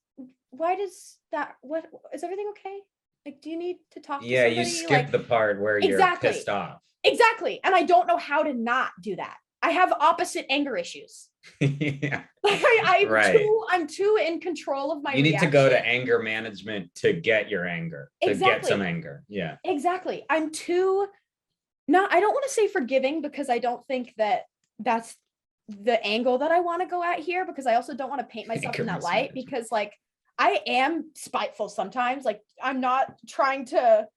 that, what, is everything okay? Like, do you need to talk to somebody? You skip the part where you're pissed off. Exactly. And I don't know how to not do that. I have opposite anger issues. Yeah. Like I'm too in control of my You need reaction. to go to anger management to get your anger, to get some anger. Yeah. Exactly. I don't want to say forgiving because I don't think that that's the angle that I want to go at here, because I also don't want to paint myself in that light because like I am spiteful sometimes. Like I'm not trying to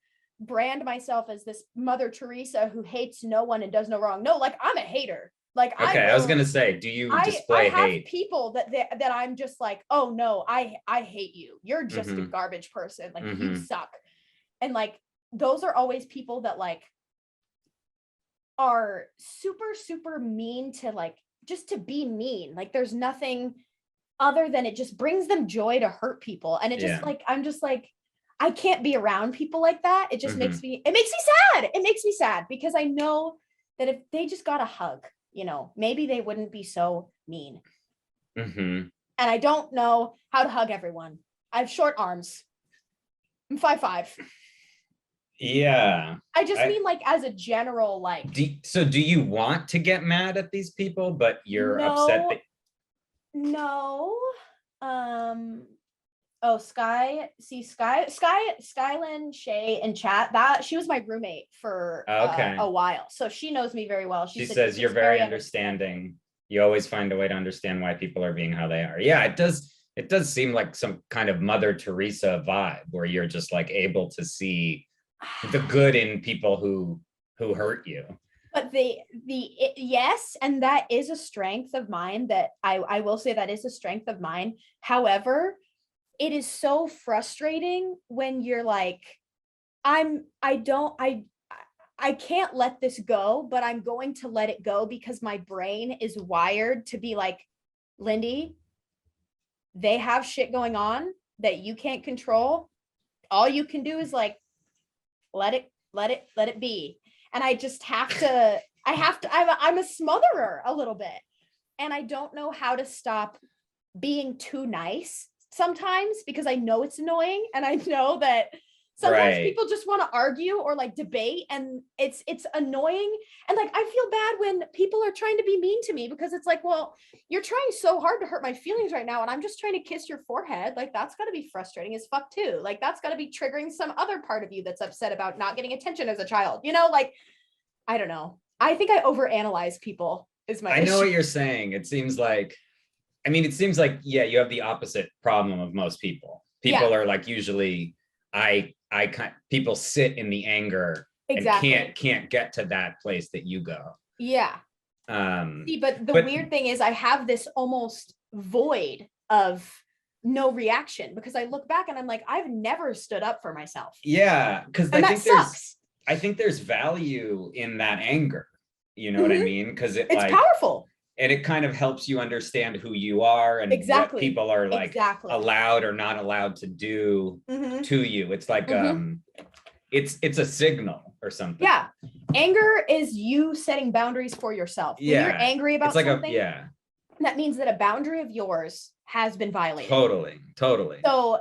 brand myself as this Mother Teresa who hates no one and does no wrong. No, like I'm a hater. Like, okay, I was gonna say, do you display hate? I have people that I'm just like, oh no, I hate you. You're just a garbage person. Like you suck. And like those are always people that like are super, super mean to like just to be mean. Like there's nothing other than it just brings them joy to hurt people. And it just like, I'm just like, I can't be around people like that. It just makes me sad. It makes me sad because I know that if they just got a hug, you know, maybe they wouldn't be so mean. And I don't know how to hug everyone. I have short arms. I'm 5'5". Yeah. I just mean like as a general, like. So do you want to get mad at these people, but you're upset that. No. Oh, Skylin, Shay, and chat. That she was my roommate for a while, so she knows me very well. She says you're very understanding. You always find a way to understand why people are being how they are. Yeah, it does. It does seem like some kind of Mother Teresa vibe where you're just like able to see the good in people who hurt you. But yes, and that is a strength of mine. That I will say that is a strength of mine. However, it is so frustrating when you're like, I can't let this go, but I'm going to let it go because my brain is wired to be like, Lindy, they have shit going on that you can't control. All you can do is like, let it be. And I just have to, I'm a smotherer a little bit. And I don't know how to stop being too nice sometimes because I know it's annoying and I know that sometimes people just want to argue or like debate and it's annoying. And like, I feel bad when people are trying to be mean to me because it's like, well, you're trying so hard to hurt my feelings right now. And I'm just trying to kiss your forehead. Like, that's gotta be frustrating as fuck too. Like, that's gotta be triggering some other part of you that's upset about not getting attention as a child, you know, like, I don't know. I think I overanalyze people is my issue. Know what you're saying. It seems like, yeah, you have the opposite problem of most people. People are like, usually people sit in the anger and can't get to that place that you go. Yeah. See, but the weird thing is I have this almost void of no reaction because I look back and I'm like, I've never stood up for myself. Yeah. Because I think there's value in that anger. You know what I mean? Because it's powerful. And it kind of helps you understand who you are and what people are like allowed or not allowed to do to you. It's like it's a signal or something. Yeah. Anger is you setting boundaries for yourself. When you're angry about something, that means that a boundary of yours has been violated. Totally. So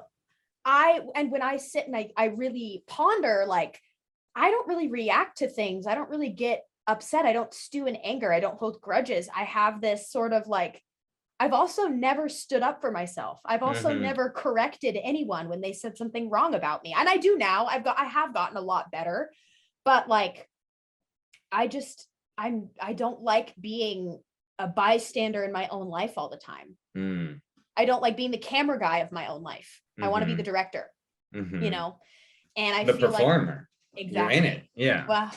when I sit and I really ponder, like, I don't really react to things. I don't really get upset. I don't stew in anger. I don't hold grudges. I have this sort of like, I've also never stood up for myself. I've also never corrected anyone when they said something wrong about me. And I do now. I have gotten a lot better, but like, I don't like being a bystander in my own life all the time. I don't like being the camera guy of my own life. I want to be the director, you know, and I feel performer. Like exactly you're in it. Yeah. Well,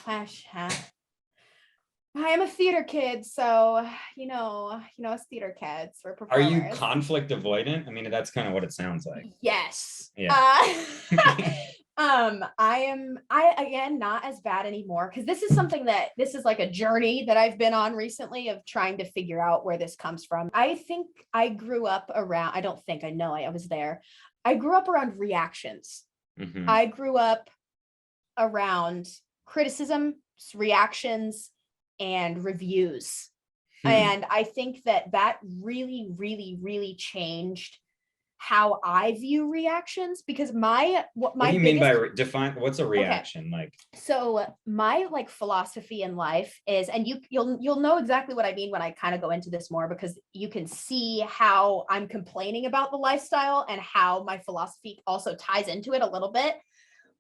I am a theater kid, so you know, us theater kids, we're performers. Are you conflict avoidant? I mean, that's kind of what it sounds like. Yes. Yeah. I again not as bad anymore, because this is like a journey that I've been on recently of trying to figure out where this comes from. I think I grew up around, I was there. I grew up around reactions. I grew up around criticism, reactions, and reviews. And I think that really, really, really changed how I view reactions, because what do you mean by define what's a reaction? Okay. Like, so my like philosophy in life is, and you'll know exactly what I mean when I kind of go into this more, because you can see how I'm complaining about the lifestyle and how my philosophy also ties into it a little bit.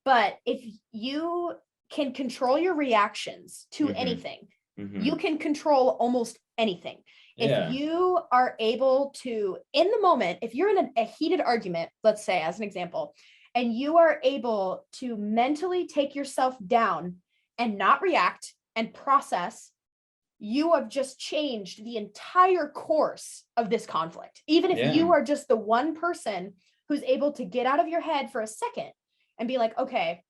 But if you can control your reactions to anything, you can control almost anything. If you are able to, in the moment, if you're in a heated argument, let's say as an example, and you are able to mentally take yourself down and not react and process, you have just changed the entire course of this conflict. Even if you are just the one person who's able to get out of your head for a second and be like, okay,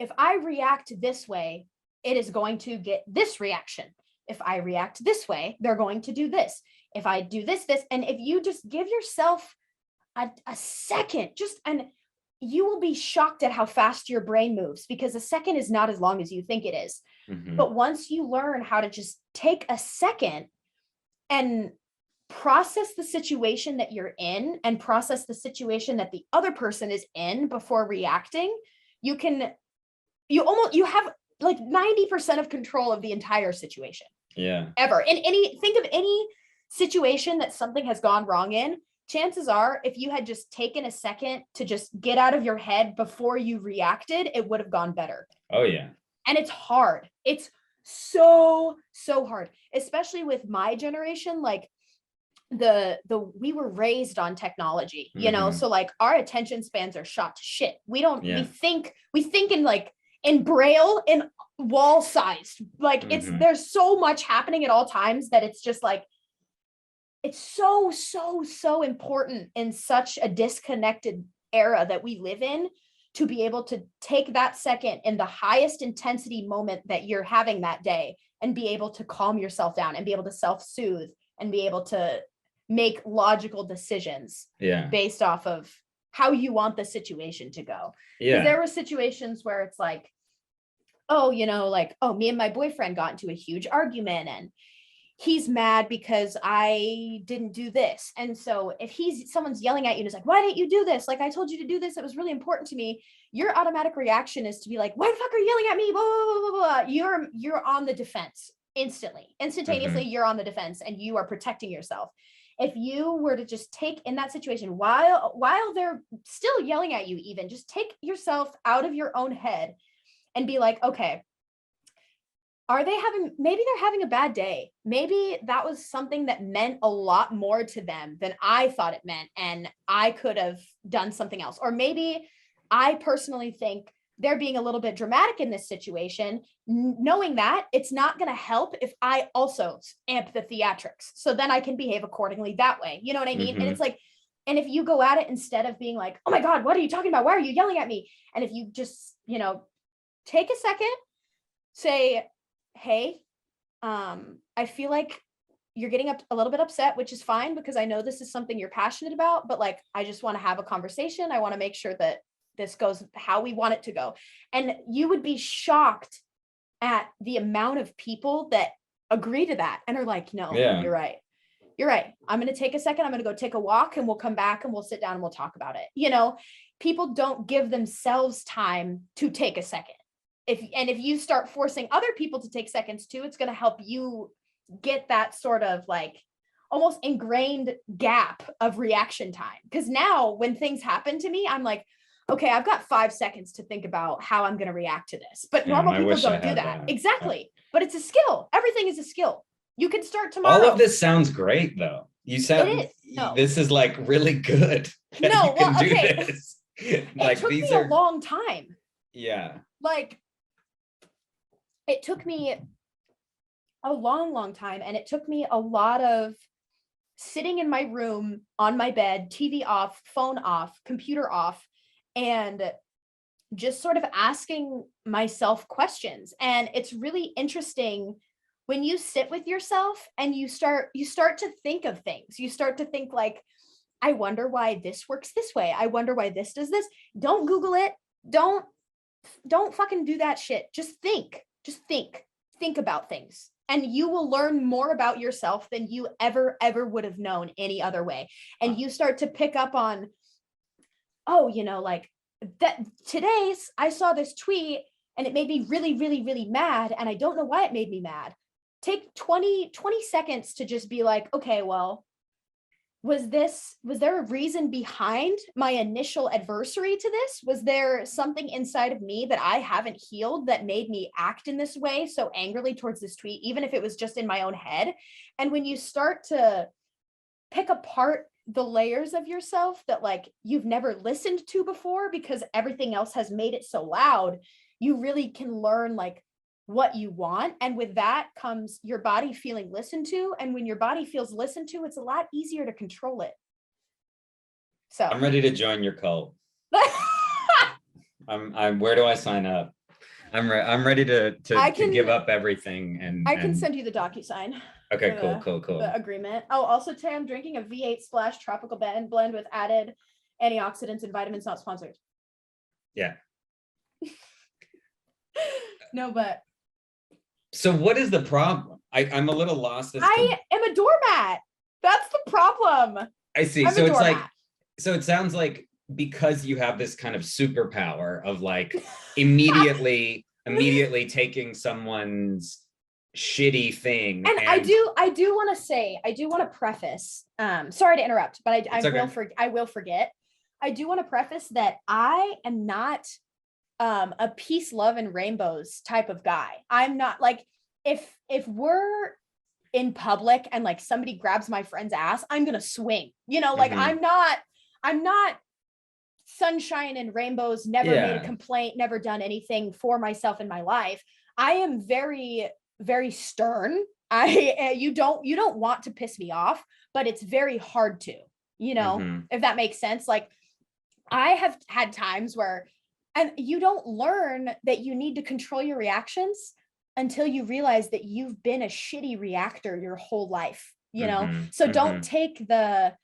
if I react this way, it is going to get this reaction. If I react this way, they're going to do this. If I do this, and if you just give yourself a second, and you will be shocked at how fast your brain moves, because a second is not as long as you think it is. But once you learn how to just take a second and process the situation that you're in and process the situation that the other person is in before reacting, you have like 90% of control of the entire situation. Yeah. Ever. Think of any situation that something has gone wrong in. Chances are, if you had just taken a second to just get out of your head before you reacted, it would have gone better. Oh yeah. And it's hard. It's so hard, especially with my generation. Like we were raised on technology, you know, so like our attention spans are shot to shit. We think in like in Braille, in wall sized, like there's so much happening at all times that it's just like, it's so important in such a disconnected era that we live in to be able to take that second in the highest intensity moment that you're having that day and be able to calm yourself down and be able to self-soothe and be able to make logical decisions based off of how you want the situation to go. Yeah. There were situations where it's like, me and my boyfriend got into a huge argument and he's mad because I didn't do this. And so if someone's yelling at you and is like, why didn't you do this? Like, I told you to do this. It was really important to me. Your automatic reaction is to be like, why the fuck are you yelling at me? Blah, blah, blah, blah, blah. You're on the defense instantaneously. You're on the defense and you are protecting yourself. If you were to just take in that situation while they're still yelling at you, even just take yourself out of your own head and be like, okay, maybe they're having a bad day. Maybe that was something that meant a lot more to them than I thought it meant. And I could have done something else. Or maybe I personally think they're being a little bit dramatic in this situation, knowing that it's not going to help if I also amp the theatrics. So then I can behave accordingly that way. You know what I mean? And it's like, and if you go at it instead of being like, oh my God, what are you talking about? Why are you yelling at me? And if you just, take a second, say, hey, I feel like you're getting a little bit upset, which is fine because I know this is something you're passionate about, but like, I just want to have a conversation. I want to make sure that this goes how we want it to go. And you would be shocked at the amount of people that agree to that and are like, no, you're right. You're right. I'm going to take a second. I'm going to go take a walk and we'll come back and we'll sit down and we'll talk about it. You know, people don't give themselves time to take a second. If you start forcing other people to take seconds too, it's going to help you get that sort of like almost ingrained gap of reaction time. Because now when things happen to me, I'm like, okay, I've got 5 seconds to think about how I'm going to react to this. But normal people don't do that. Exactly. But it's a skill. Everything is a skill. You can start tomorrow. All of this sounds great though. You sound, this is like really good. No, well, okay. This. Like, it took me a long time. Yeah. Like, it took me a long time, and it took me a lot of sitting in my room on my bed, TV off, phone off, computer off, and just sort of asking myself questions. And it's really interesting when you sit with yourself and you start to think of things. You start to think like, I wonder why this works this way. I wonder why this does this. Don't Google it. Don't fucking do that shit. Just think about things. And you will learn more about yourself than you ever would have known any other way. And you start to pick up on, oh, you know, like that today's, I saw this tweet and it made me really mad. And I don't know why it made me mad. Take 20 seconds to just be like, okay, well, was there a reason behind my initial adversary to this? Was there something inside of me that I haven't healed that made me act in this way so angrily towards this tweet, even if it was just in my own head? And when you start to pick apart the layers of yourself that like you've never listened to before because everything else has made it so loud, you really can learn like what you want. And with that comes your body feeling listened to. And when your body feels listened to, it's a lot easier to control it. So I'm ready to join your cult. I'm where do I sign up? I'm ready to give up everything. And I can send you the DocuSign. Okay, cool. The agreement. Oh, also today I'm drinking a V8 Splash Tropical blend with added antioxidants and vitamins, not sponsored. Yeah. No, but. So what is the problem? I'm a little lost. I am a doormat. That's the problem. I see. So it's like, so it sounds like because you have this kind of superpower of like immediately taking someone's shitty thing. And I do want to preface, sorry to interrupt, but I will forget. I do want to preface that I am not a peace, love, and rainbows type of guy. I'm not like, if we're in public and like somebody grabs my friend's ass, I'm gonna swing, you know, like I'm not sunshine and rainbows, never made a complaint, never done anything for myself in my life. I am very, very stern. You don't want to piss me off, but it's very hard to, you know, if that makes sense. Like I have had times where, and you don't learn that you need to control your reactions until you realize that you've been a shitty reactor your whole life, you know? So don't take the,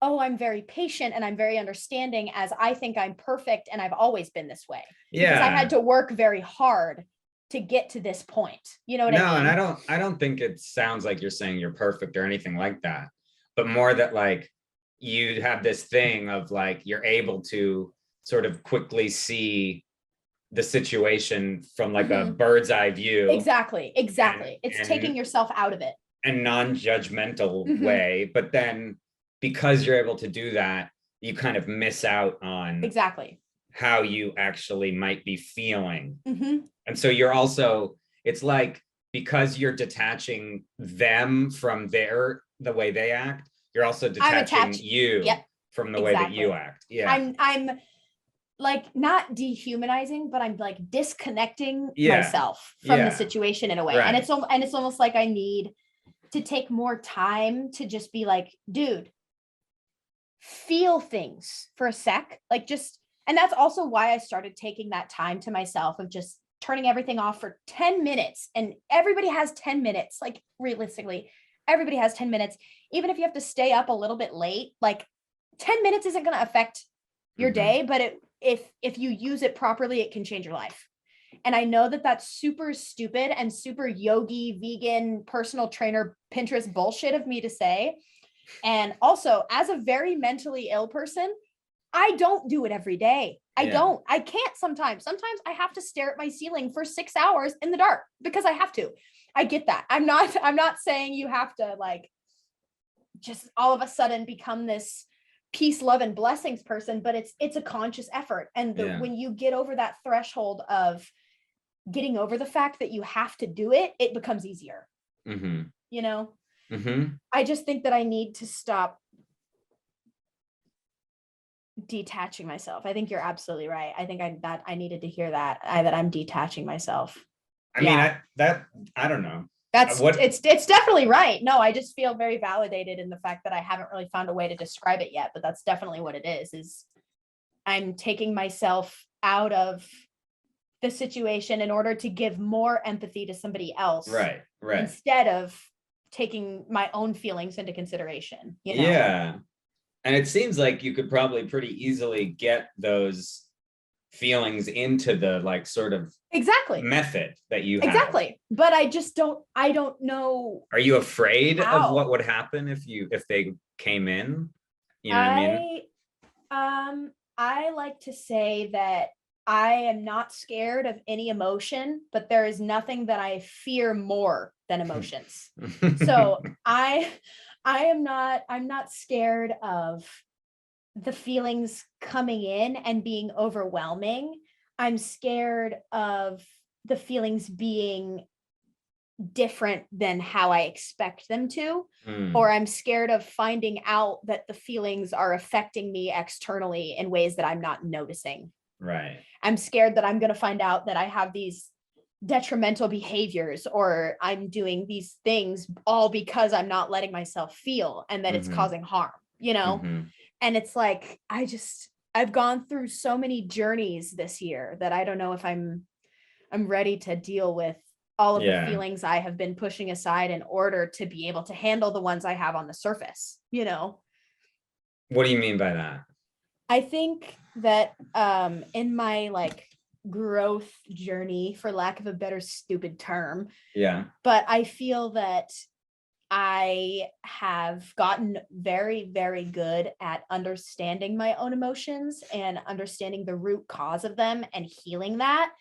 oh, I'm very patient and I'm very understanding as I think I'm perfect and I've always been this way. Yeah. Because I had to work very hard to get to this point. You know what I mean? No, and I don't think it sounds like you're saying you're perfect or anything like that, but more that like you have this thing of like, you're able to sort of quickly see the situation from like a bird's eye view. Exactly. It's taking yourself out of it. And non-judgmental way. But then because you're able to do that, you kind of miss out on how you actually might be feeling. And so you're also, it's like, because you're detaching them from the way they act, you're also detaching you from the way that you act. Yeah. I'm like not dehumanizing, but I'm like disconnecting myself from the situation in a way. And it's almost like I need to take more time to just be like, dude, feel things for a sec. Like just, and that's also why I started taking that time to myself of just turning everything off for 10 minutes, and everybody has 10 minutes, like realistically, everybody has 10 minutes. Even if you have to stay up a little bit late, like 10 minutes isn't going to affect your day, but if you use it properly, it can change your life. And I know that that's super stupid and super yogi, vegan, personal trainer, Pinterest bullshit of me to say. And also, as a very mentally ill person, I don't do it every day. I can't sometimes. Sometimes I have to stare at my ceiling for 6 hours in the dark because I have to. I get that. I'm not saying you have to like just all of a sudden become this peace, love, and blessings person, but it's a conscious effort. And when you get over that threshold of getting over the fact that you have to do it, it becomes easier. You know, I just think that I need to stop detaching myself. I think you're absolutely right. I think I needed to hear that I'm detaching myself. I mean, I don't know. It's definitely right. No, I just feel very validated in the fact that I haven't really found a way to describe it yet, but that's definitely what it is I'm taking myself out of the situation in order to give more empathy to somebody else. Right. Instead of taking my own feelings into consideration, you know? Yeah. And it seems like you could probably pretty easily get those feelings into the like sort of method that you have. But I don't know. Are you afraid of what would happen if they came in? You know what I mean? I like to say that I am not scared of any emotion, but there is nothing that I fear more than emotions. So I'm not scared of the feelings coming in and being overwhelming. I'm scared of the feelings being different than how I expect them to, or I'm scared of finding out that the feelings are affecting me externally in ways that I'm not noticing. Right. I'm scared that I'm going to find out that I have these detrimental behaviors, or I'm doing these things all because I'm not letting myself feel, and that it's causing harm, you know? And it's like, I've gone through so many journeys this year that I don't know if I'm ready to deal with all of the feelings I have been pushing aside in order to be able to handle the ones I have on the surface, you know? What do you mean by that? I think that in my like growth journey, for lack of a better stupid term, but I feel that I have gotten very, very good at understanding my own emotions and understanding the root cause of them and healing that.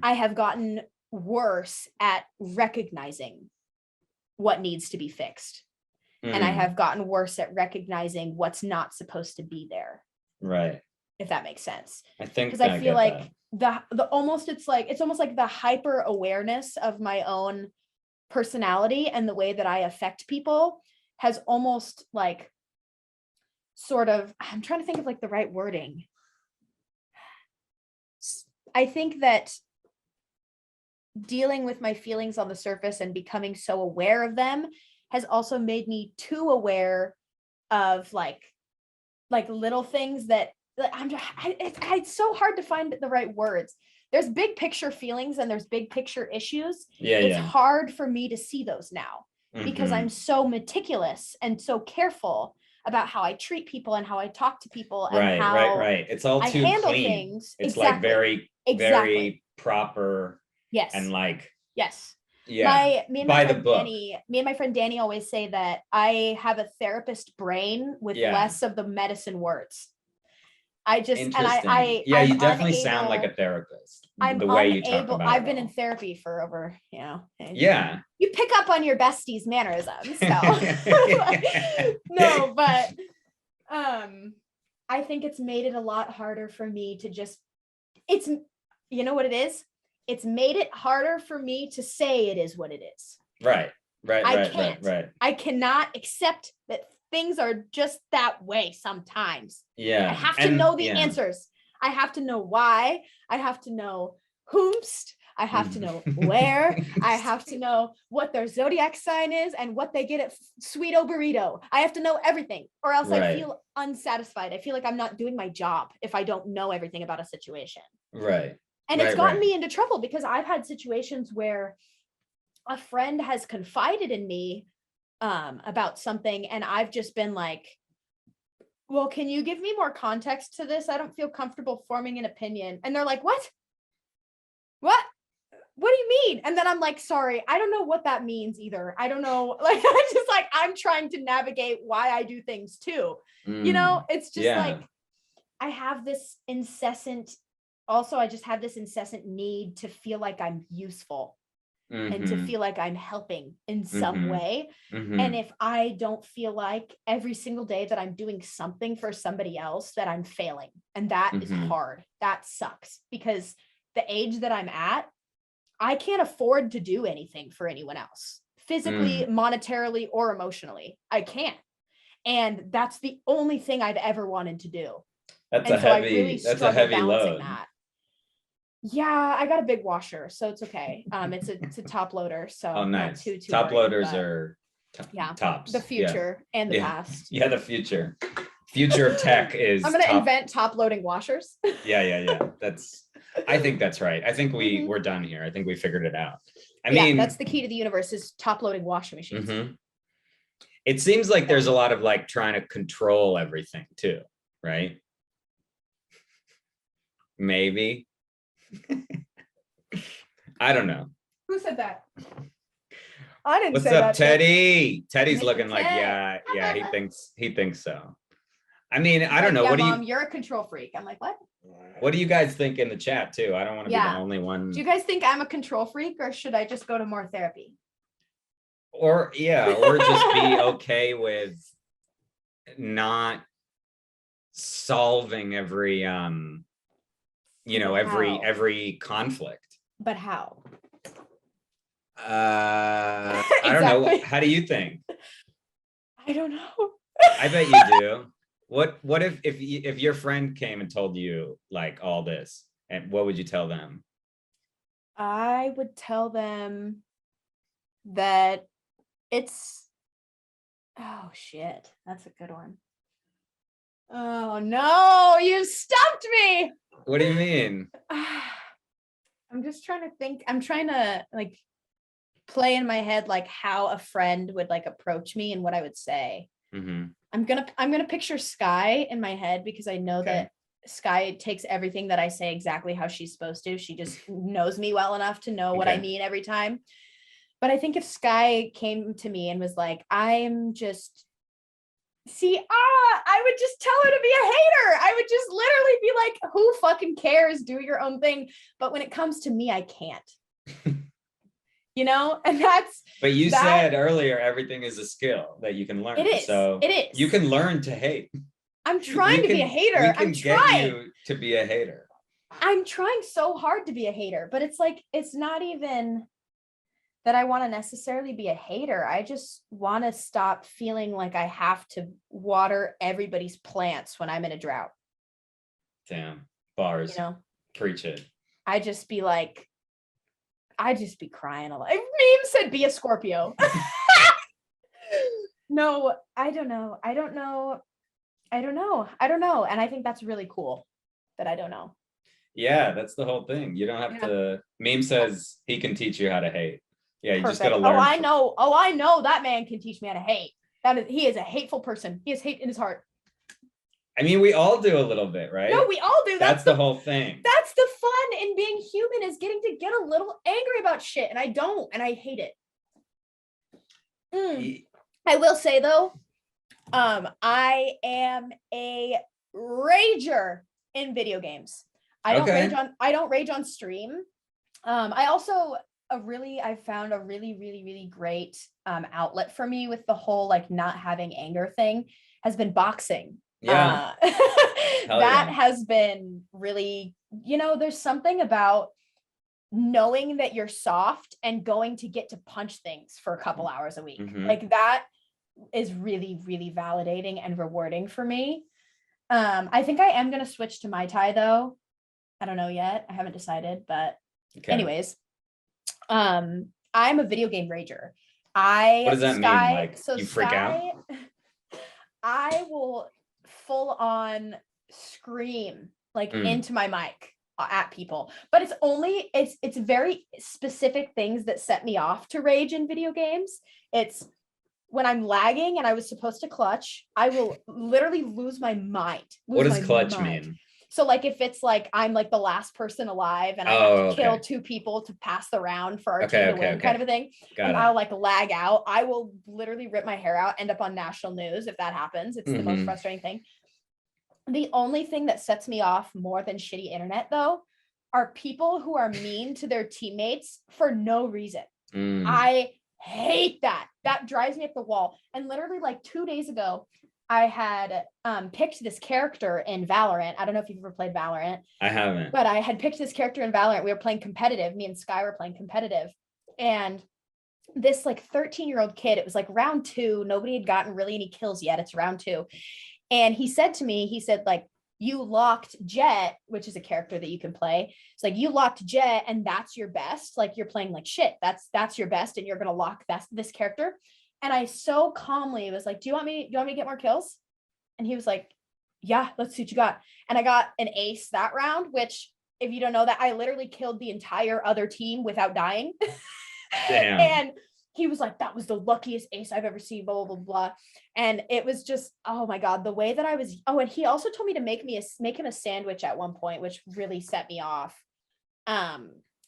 I have gotten worse at recognizing what needs to be fixed. And I have gotten worse at recognizing what's not supposed to be there. Right. If that makes sense. I think because I feel like the almost it's almost like the hyper awareness of my own personality and the way that I affect people has almost like sort of, I'm trying to think of like the right wording. I think that dealing with my feelings on the surface and becoming so aware of them has also made me too aware of like little things that it's so hard to find the right words. There's big picture feelings and there's big picture issues. It's hard for me to see those now because I'm so meticulous and so careful about how I treat people and how I talk to people and how it's all too handle clean. Things. It's like very proper. Yes. And like me and my friend Danny always say that I have a therapist brain with less of the medicine words. You definitely sound like a therapist. The way you talk about I've been in therapy for over, you pick up on your bestie's mannerisms. So no, but I think it's made it a lot harder for me to you know what it is? It's made it harder for me to say it is what it is. Right. I cannot accept that things are just that way sometimes. I have to know the answers. I have to know why. I have to know whomst. I have to know where. I have to know what their zodiac sign is and what they get at Sweeto Burrito. I have to know everything, or else I feel unsatisfied. I feel like I'm not doing my job if I don't know everything about a situation. Right. And it's gotten me into trouble because I've had situations where a friend has confided in me about something, and I've just been like, well, can you give me more context to this? I don't feel comfortable forming an opinion. And they're like, what do you mean? And then I'm like, sorry, I don't know what that means either. I don't know. Like, I'm trying to navigate why I do things too. You know, it's just like, I have this incessant need to feel like I'm useful and to feel like I'm helping in some way. And if I don't feel like every single day that I'm doing something for somebody else, that I'm failing. And that is hard. That sucks, because the age that I'm at, I can't afford to do anything for anyone else, physically, monetarily, or emotionally. I can't. And that's the only thing I've ever wanted to do. That's a heavy load. That. Yeah, I got a big washer, so it's okay. It's a top loader, so nice. Not too top worried, loaders are tops. The future and the past. Yeah, the future of tech is. I'm gonna invent top loading washers. Yeah. I think that's right. I think we're done here. I think we figured it out. I mean, that's the key to the universe, is top loading washing machines. It seems like there's a lot of like trying to control everything too, right? Maybe. I don't know. Who said that? I didn't What's say that. What's up, Teddy? Teddy's Mr. looking like, Ted. yeah, he thinks so. I mean, I don't know. Yeah, what do Mom, you? You're a control freak. I'm like, what? What do you guys think in the chat too? I don't want to be the only one. Do you guys think I'm a control freak, or should I just go to more therapy? Or just be okay with not solving every every conflict. But how? I don't know. How do you think? I don't know. I bet you do. What if your friend came and told you like all this, and what would you tell them? I would tell them that oh shit, that's a good one. Oh no, you stumped me. What do you mean? I'm just trying to think. I'm trying to like play in my head like how a friend would like approach me and what I would say. I'm gonna picture Sky in my head, because I know that Sky takes everything that I say exactly how she's supposed to. She just knows me well enough to know what I mean every time. But I think if Sky came to me and was like, I would just tell her to be a hater. I would just literally be like, who fucking cares? Do your own thing. But when it comes to me, I can't. You know, and but you said earlier, everything is a skill that you can learn. It is. So it is. You can learn to hate. I'm trying to be a hater. I'm trying you to be a hater. I'm trying so hard to be a hater, but it's like, it's not even that I want to necessarily be a hater. I just want to stop feeling like I have to water everybody's plants when I'm in a drought. Damn. Bars. You know? Preach it. I just be crying a lot. Meme said be a Scorpio. No, I don't know. And I think that's really cool that I don't know. Yeah, that's the whole thing. You don't have to. Meme says he can teach you how to hate. Yeah, you just got to learn. I know that man can teach me how to hate. He is a hateful person. He has hate in his heart. I mean, we all do a little bit, right? No, we all do. That's the whole thing. That's the fun in being human, is getting to get a little angry about shit. And I don't, and I hate it. I will say though, I am a rager in video games. I don't rage on stream. I found a really great outlet for me with the whole like not having anger thing has been boxing. Yeah. That has been really, there's something about knowing that you're soft and going to get to punch things for a couple hours a week. Like that is really validating and rewarding for me. I think I am going to switch to Mai Tai though. I don't know yet. I haven't decided, but anyways, I'm a video game rager. What does that mean? Like you freak out? I will full on scream like into my mic at people, but it's very specific things that set me off to rage in video games. It's when I'm lagging and I was supposed to clutch, I will literally lose my mind. What does clutch mean? So like if it's like I'm like the last person alive and I have to kill 2 people to pass the round for our team to win, kind of a thing. And I'll like lag out. I will literally rip my hair out, end up on national news if that happens. It's the most frustrating thing. The only thing that sets me off more than shitty internet though are people who are mean to their teammates for no reason. I hate that. That drives me up the wall. And literally like 2 days ago, I had picked this character in Valorant. I don't know if you've ever played Valorant. I haven't. But I had picked this character in Valorant. We were playing competitive. Me and Sky were playing competitive. And this like 13-year-old kid, it was like round 2. Nobody had gotten really any kills yet. It's round 2. And he said to me, he said like, you locked Jet, which is a character that you can play. It's like you locked Jet and that's your best. Like you're playing like shit. That's your best. And you're going to lock this character. And I so calmly was like, do you want me to get more kills? And he was like, yeah, let's see what you got. And I got an ace that round, which if you don't know that, I literally killed the entire other team without dying. Damn. And he was like, that was the luckiest ace I've ever seen, blah, blah, blah. And it was just, oh my God, the way that I was, and he also told me to make him a sandwich at one point, which really set me off.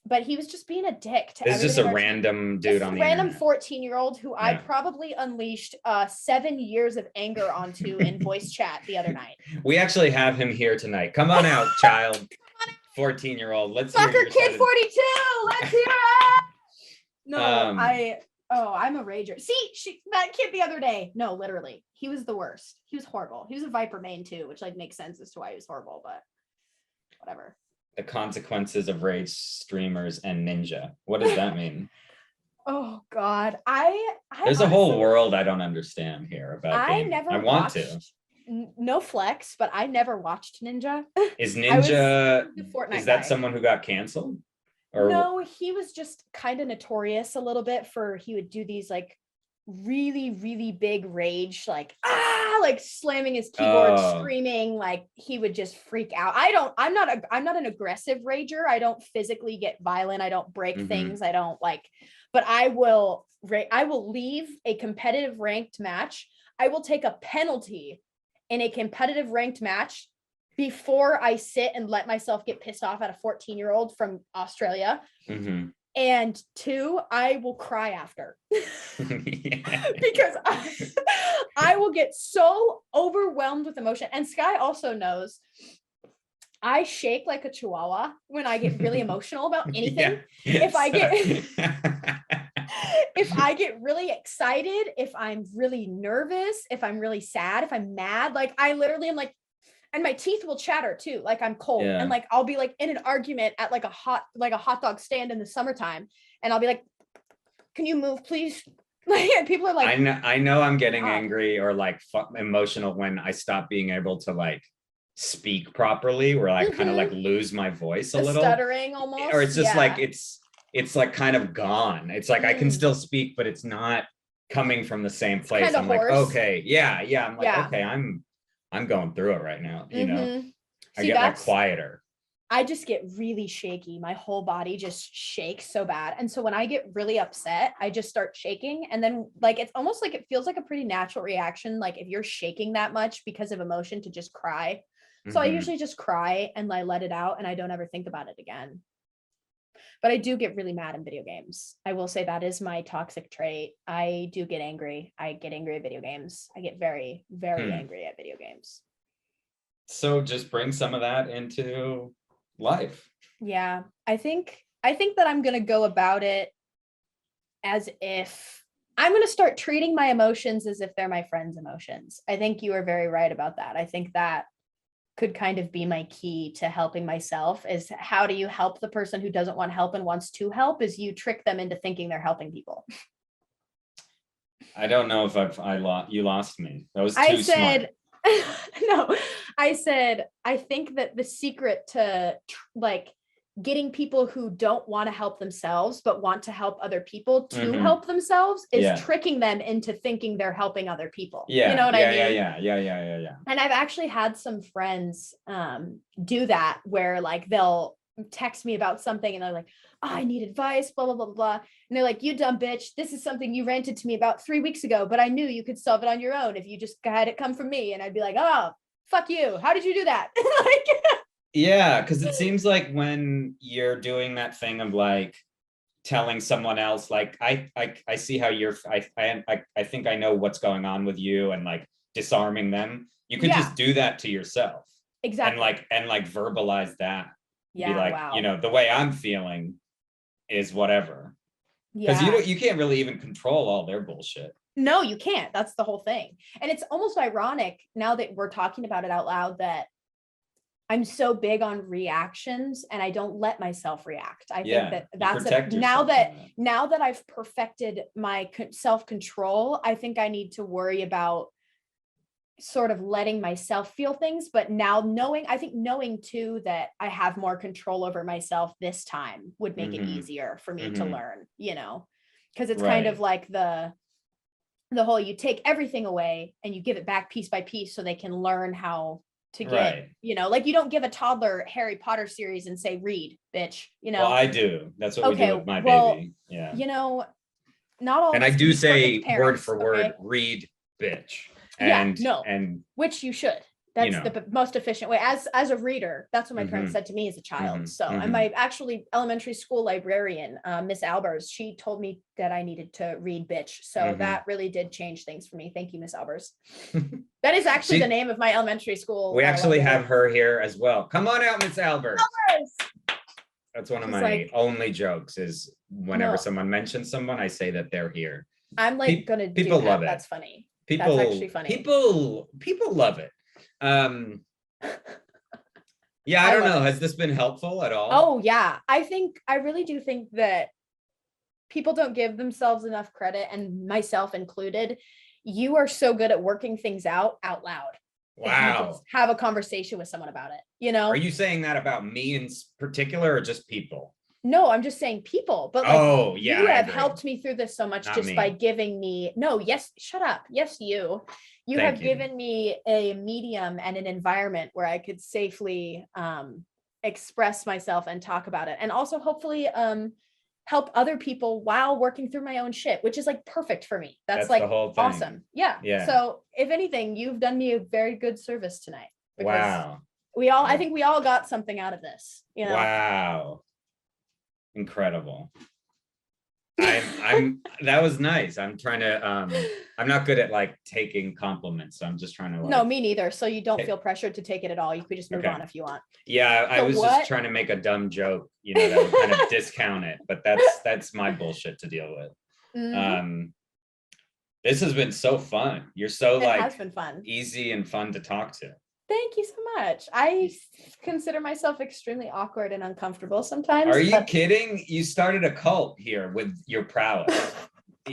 But he was just being a dick to This is just a random dude on the random internet. 14-year-old who I probably unleashed 7 years of anger onto in voice chat the other night. We actually have him here tonight. Come on out, child. 14-year-old. Let's hear Soccer your Kid side 42. Let's hear it. No, I'm a rager. See, that kid the other day. No, literally, he was the worst. He was horrible. He was a Viper main too, which like makes sense as to why he was horrible, but whatever. The consequences of rage streamers and ninja. What does that mean? Oh God, There's a whole world I don't understand here about gaming. I want to. No flex, but I never watched Ninja. Is Ninja? Is that someone who got canceled? Or no, he was just kind of notorious a little bit for he would do these like really, really big rage, like like slamming his keyboard, screaming, like he would just freak out. I'm not an aggressive rager. I don't physically get violent. I don't break things. I don't like, but I will leave a competitive ranked match. I will take a penalty in a competitive ranked match before I sit and let myself get pissed off at a 14-year-old from Australia. And 2, I will cry after because I will get so overwhelmed with emotion. And Sky also knows I shake like a chihuahua when I get really emotional about anything. If I get really excited, if I'm really nervous, if I'm really sad, if I'm mad, like I literally am like, and my teeth will chatter too. Like I'm cold and like, I'll be like in an argument at like a hot dog stand in the summertime. And I'll be like, can you move please? Like, and people are like, I know I'm getting angry or like emotional when I stop being able to like speak properly, where I kind of like lose my voice a little, stuttering almost, or it's just like, it's like kind of gone. It's like, I can still speak, but it's not coming from the same place. I'm hoarse. like, okay. I'm like, okay, I'm going through it right now. You know, I get like quieter. I just get really shaky. My whole body just shakes so bad. And so when I get really upset, I just start shaking. And then like, it's almost like it feels like a pretty natural reaction. Like if you're shaking that much because of emotion, to just cry. So I usually just cry and I let it out and I don't ever think about it again. But I do get really mad in video games. I will say that is my toxic trait. I do get angry. I get angry at video games. I get very, very angry at video games. So just bring some of that into life. Yeah, I think that I'm going to go about it as if I'm going to start treating my emotions as if they're my friend's emotions. I think you are very right about that. I think that could kind of be my key to helping myself, is how do you help the person who doesn't want help and wants to help, is you trick them into thinking they're helping people. I don't know if you lost me. That was too smart. No, I said, I think that the secret to like getting people who don't want to help themselves, but want to help other people to help themselves is tricking them into thinking they're helping other people. You know what I mean? Yeah. And I've actually had some friends do that, where like they'll text me about something and they're like, oh, I need advice, blah, blah, blah, blah. And they're like, you dumb bitch, this is something you ranted to me about 3 weeks ago, but I knew you could solve it on your own if you just had it come from me. And I'd be like, oh, fuck you. How did you do that? Like, yeah, because it seems like when you're doing that thing of like telling someone else, like I see how you're, I think I know what's going on with you, and like disarming them. You could just do that to yourself. Exactly. And like verbalize that. Yeah. Be like, wow. you know, the way I'm feeling is whatever. Because Yeah. you can't really even control all their bullshit. No, you can't. That's the whole thing. And it's almost ironic now that we're talking about it out loud that I'm so big on reactions and I don't let myself react. I think that's now that I've perfected my self-control, I think I need to worry about sort of letting myself feel things. But now knowing too that I have more control over myself this time would make it easier for me to learn, you know, because it's kind of like the whole, you take everything away and you give it back piece by piece so they can learn how to get, you know, like you don't give a toddler Harry Potter series and say, read, bitch, you know. Well, I do. That's what we do with my baby. Yeah. You know, not all. And I do say parents, word for word, read, bitch. And which you should. That's the most efficient way. As a reader, that's what my parents said to me as a child. So, and my actually elementary school librarian, Miss Albers, she told me that I needed to read bitch. So that really did change things for me. Thank you, Miss Albers. That is actually the name of my elementary school. We actually have her here as well. Come on out, Miss Albers. That's one of my only jokes is whenever someone mentions someone, I say that they're here. I'm like gonna do people that. Love it. That's funny. People, that's actually funny. People love it. Yeah, I don't know. Has this been helpful at all? Oh yeah. I really do think that people don't give themselves enough credit, and myself included. You are so good at working things out loud. Wow. Just have a conversation with someone about it, you know? Are you saying that about me in particular or just people? No, I'm just saying people, but like, you have helped me through this so much. Not just me. By giving me, shut up. Yes, you have given me a medium and an environment where I could safely express myself and talk about it. And also hopefully help other people while working through my own shit, which is like perfect for me. That's like the whole thing. Awesome. Yeah. So if anything, you've done me a very good service tonight. Wow. I think we all got something out of this, you know? Wow. Incredible. That was nice. I'm trying to I'm not good at like taking compliments, so I'm just trying to No, me neither. So you don't feel pressured to take it at all. You could just move on if you want. Yeah, I was just trying to make a dumb joke, you know, that would kind of discount it, but that's my bullshit to deal with. This has been so fun. You're so it has been fun. Easy and fun to talk to. Thank you so much. I consider myself extremely awkward and uncomfortable sometimes. Are you kidding? You started a cult here with your prowess.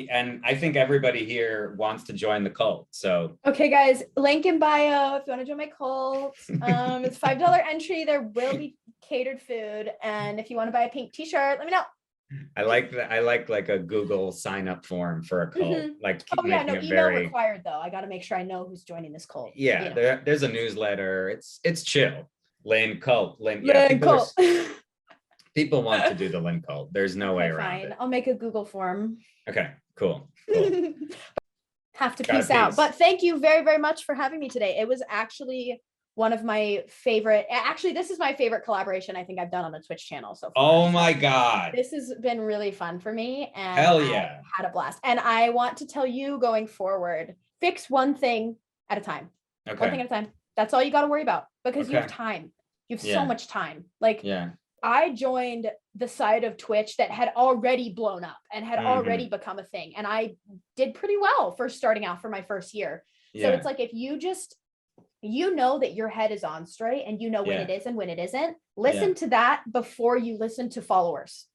And I think everybody here wants to join the cult. So okay, guys, link in bio if you want to join my cult. It's $5 entry. There will be catered food. And if you want to buy a pink t-shirt, let me know. I like that. I like a Google sign up form for a cult. Like, email required though. I got to make sure I know who's joining this cult. Yeah, you know. There's a newsletter. It's chill. Lynn cult. Cult. People want to do the Lynn cult. There's no way around it. I'll make a Google form. Okay, cool. Have to peace out. But thank you very, very much for having me today. It was actually one of my favorite, this is my favorite collaboration I think I've done on the Twitch channel so far. Oh my God. This has been really fun for me. And hell yeah. I had a blast. And I want to tell you going forward, fix one thing at a time. Okay. One thing at a time. That's all you got to worry about because you have time. You have so much time. Like I joined the side of Twitch that had already blown up and had already become a thing. And I did pretty well for starting out for my first year. So it's like, if you just, you know that your head is on straight and you know when it is and when it isn't, listen to that before you listen to followers.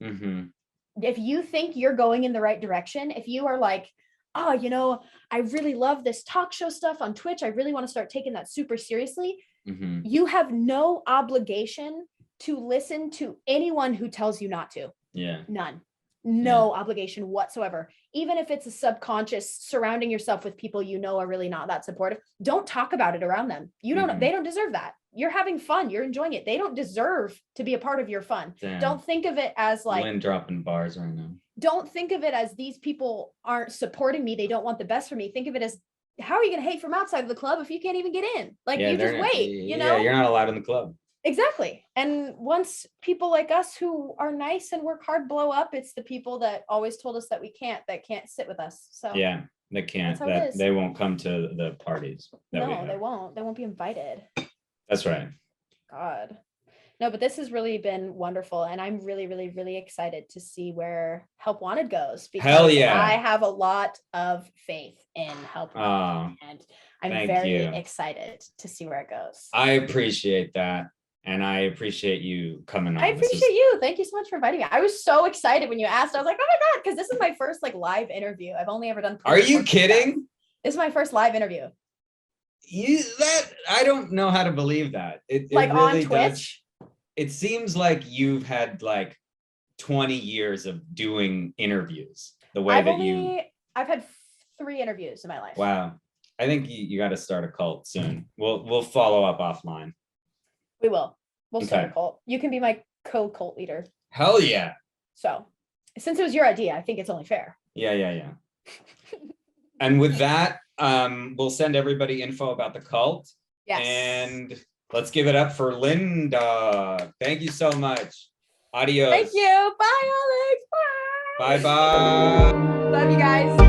If you think you're going in the right direction, if you are like, oh, you know, I really love this talk show stuff on Twitch, I really want to start taking that super seriously. You have no obligation to listen to anyone who tells you not to. None. No obligation whatsoever. Even if it's a subconscious surrounding yourself with people you know are really not that supportive, don't talk about it around them. You don't they don't deserve that. you're having fun. You're enjoying it. They don't deserve to be a part of your fun. Damn. Don't think of it as like Lynn dropping bars right now. Don't think of it as these people aren't supporting me. They don't want the best for me. Think of it as, how are you going to hate from outside of the club if you can't even get in? Like, you just wait, you know? Yeah, you're not allowed in the club. Exactly. And once people like us who are nice and work hard blow up, it's the people that always told us that that can't sit with us. So yeah, they can't. That's how it is. They won't come to the parties. No, they won't. They won't be invited. That's right. God. No, but this has really been wonderful. And I'm really, really, really excited to see where Help Wanted goes. Because Hell yeah. I have a lot of faith in Help Wanted. And I'm very excited to see where it goes. I appreciate that. And I appreciate you coming on. I appreciate you. Thank you so much for inviting me. I was so excited when you asked. I was like, oh my God, because this is my first like live interview. I've only ever done. Are you kidding? This is my first live interview. I don't know how to believe that. It like really on Twitch. It seems like you've had like 20 years of doing interviews the way I've had 3 interviews in my life. Wow. I think you got to start a cult soon. We'll follow up offline. We will. We'll start a cult. You can be my co-cult leader. Hell yeah. So since it was your idea, I think it's only fair. Yeah. And with that, we'll send everybody info about the cult. Yes. And let's give it up for Lindawg. Thank you so much. Adios. Thank you. Bye, Alex. Bye. Bye. Love you guys.